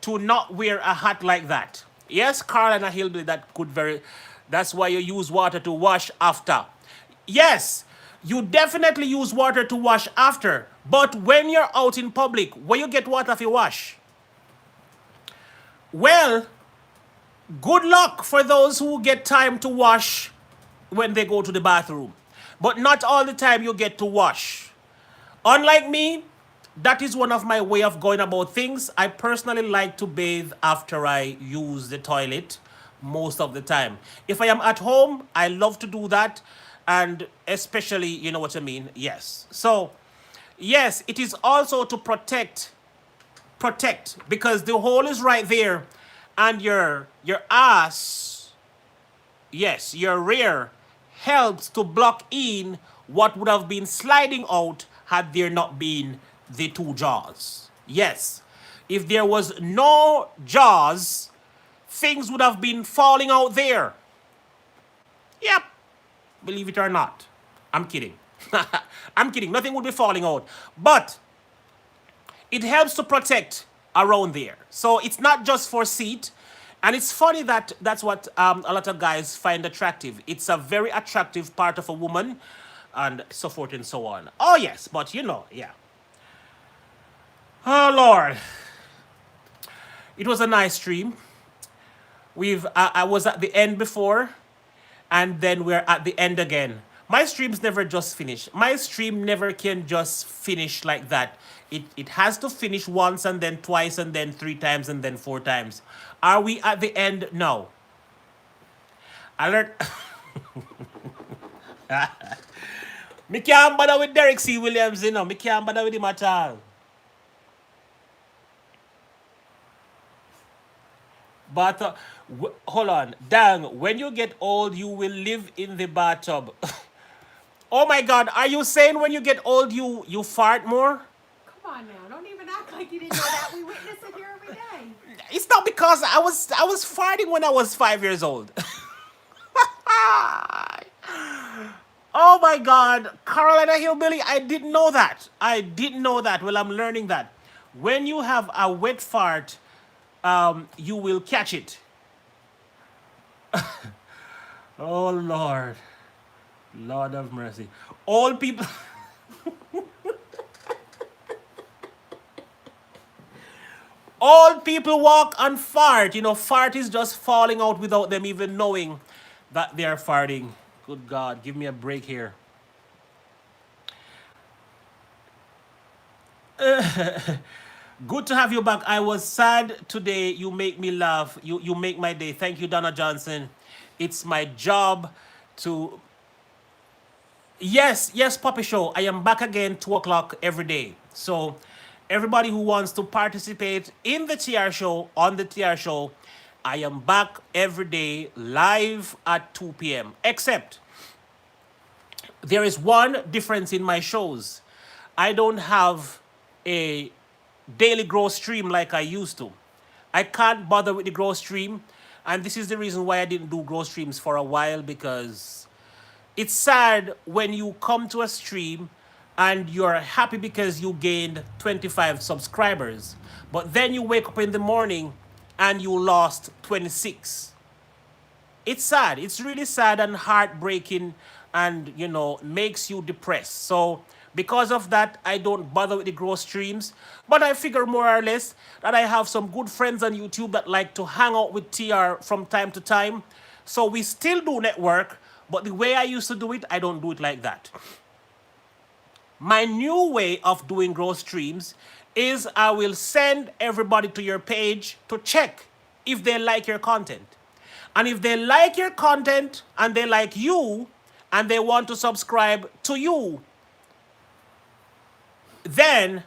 to not wear a hat like that. Yes, Carolina Hillbilly, that's why you use water to wash after. Yes, you definitely use water to wash after. But when you're out in public, where you get water for wash? Well, good luck for those who get time to wash when they go to the bathroom. But not all the time you get to wash. Unlike me, that is one of my way of going about things. I personally like to bathe after I use the toilet most of the time. If I am at home, I love to do that. And especially, you know what I mean? Yes. So, yes, it is also to protect, because the hole is right there and your ass, yes, your rear helps to block in what would have been sliding out had there not been the two jaws. Yes, if there was no jaws, things would have been falling out there. Yep, believe it or not. I'm kidding. I'm kidding. Nothing would be falling out. But it helps to protect around there. So it's not just for seat. And it's funny that that's what a lot of guys find attractive. It's a very attractive part of a woman and so forth and so on. Oh, yes, but you know, yeah. Oh, Lord. It was a nice stream. I was at the end before, and then we're at the end again. My streams never just finish. My stream never can just finish like that. It has to finish once and then twice and then 3 times and then 4 times. Are we at the end? No. Alert. Me can't bother with Derek C. Williams, you know. Me can't bother with him at all. But, hold on. Dang, when you get old, you will live in the bathtub. Oh my God, are you saying when you get old, you fart more? Come on now, don't even act like you didn't know that. We witness it here every day. It's not because I was farting when I was 5 years old. Oh my God, Carolina Hillbilly, I didn't know that. I didn't know that. Well, I'm learning that. When you have a wet fart, you will catch it. Oh Lord. Lord of mercy. All people... All people walk and fart. You know, fart is just falling out without them even knowing that they are farting. Good God, give me a break here. Good to have you back. I was sad today. You make me laugh. You make my day. Thank you, Donna Johnson. It's my job to... Yes, Puppy Show. I am back again 2 o'clock every day. So everybody who wants to participate in the TR Show, on the TR Show, I am back every day live at 2 p.m. Except there is one difference in my shows. I don't have a daily growth stream like I used to. I can't bother with the growth stream. And this is the reason why I didn't do growth streams for a while, because it's sad when you come to a stream and you're happy because you gained 25 subscribers, but then you wake up in the morning and you lost 26. It's sad. It's really sad and heartbreaking and, you know, makes you depressed. So because of that, I don't bother with the growth streams, but I figure more or less that I have some good friends on YouTube that like to hang out with TR from time to time. So we still do network, but the way I used to do it, I don't do it like that. My new way of doing growth streams is I will send everybody to your page to check if they like your content. And if they like your content and they like you and they want to subscribe to you, then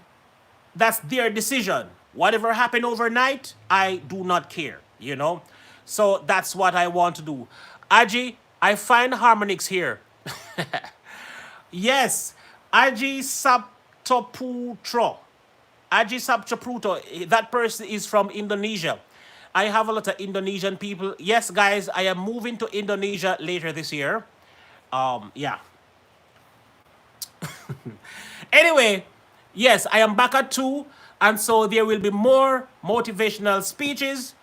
that's their decision. Whatever happened overnight, I do not care, you know? So that's what I want to do. Aji, I find harmonics here. Yes, Aji Saptoputro. Aji Saptoputro, that person is from Indonesia. I have a lot of Indonesian people. Yes, guys, I am moving to Indonesia later this year. Yeah. Anyway, yes, I am back at 2, and so there will be more motivational speeches.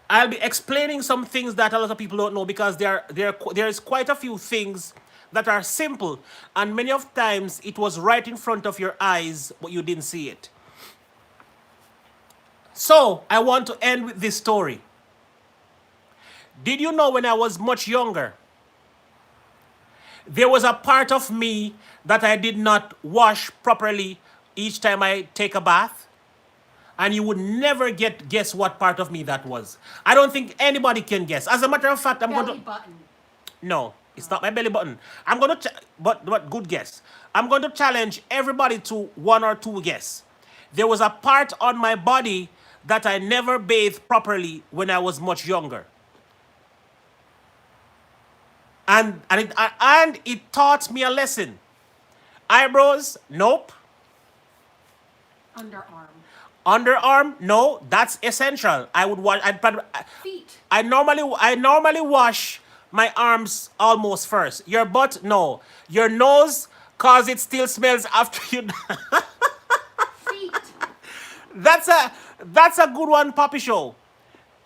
I'll be explaining some things that a lot of people don't know because there's quite a few things that are simple, and many of times it was right in front of your eyes, but you didn't see it. So I want to end with this story. Did you know when I was much younger, there was a part of me that I did not wash properly each time I take a bath? And you would never guess what part of me that was. I don't think anybody can guess. As a matter of fact, I'm going Belly to... button. No, it's not my belly button. I'm going to... But good guess. I'm going to challenge everybody to 1 or 2 guess. There was a part on my body that I never bathed properly when I was much younger. And it taught me a lesson. Eyebrows? Nope. Underarm. Underarm? No, that's essential. I would wash. Feet. I normally wash my arms almost first. Your butt? No. Your nose? Cause it still smells after you. Feet. That's a good one, Poppy Show.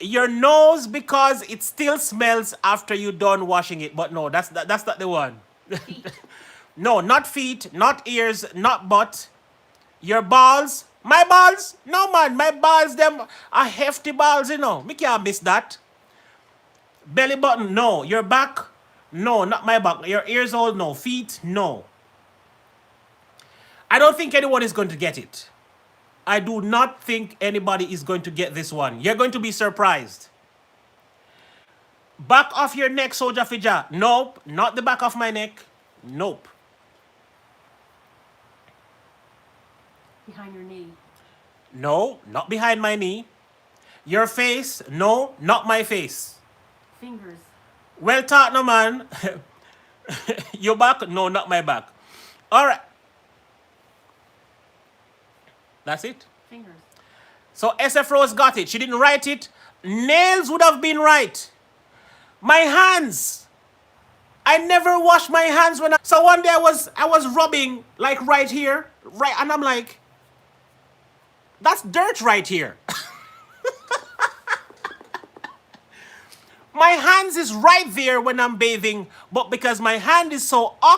Your nose because it still smells after you done washing it. But no, that's not the one. Feet. No, not feet, not ears, not butt. Your balls? My balls? No, man. My balls, them are hefty balls, you know. Me can't miss that. Belly button? No. Your back? No, not my back. Your ears all? No. Feet? No. I don't think anyone is going to get it. I do not think anybody is going to get this one. You're going to be surprised. Back of your neck, Soldier Fija? Nope. Not the back of my neck. Nope. Behind your knee. No, not behind my knee. Your face? No, not my face. Fingers. Well taught, no man. Your back? No, not my back. All right. That's it. Fingers. So SF Rose got it. She didn't write it. Nails would have been right. My hands. I never wash my hands when so one day I was rubbing like right here, right, and I'm like, that's dirt right here. My hands is right there when I'm bathing, but because my hand is so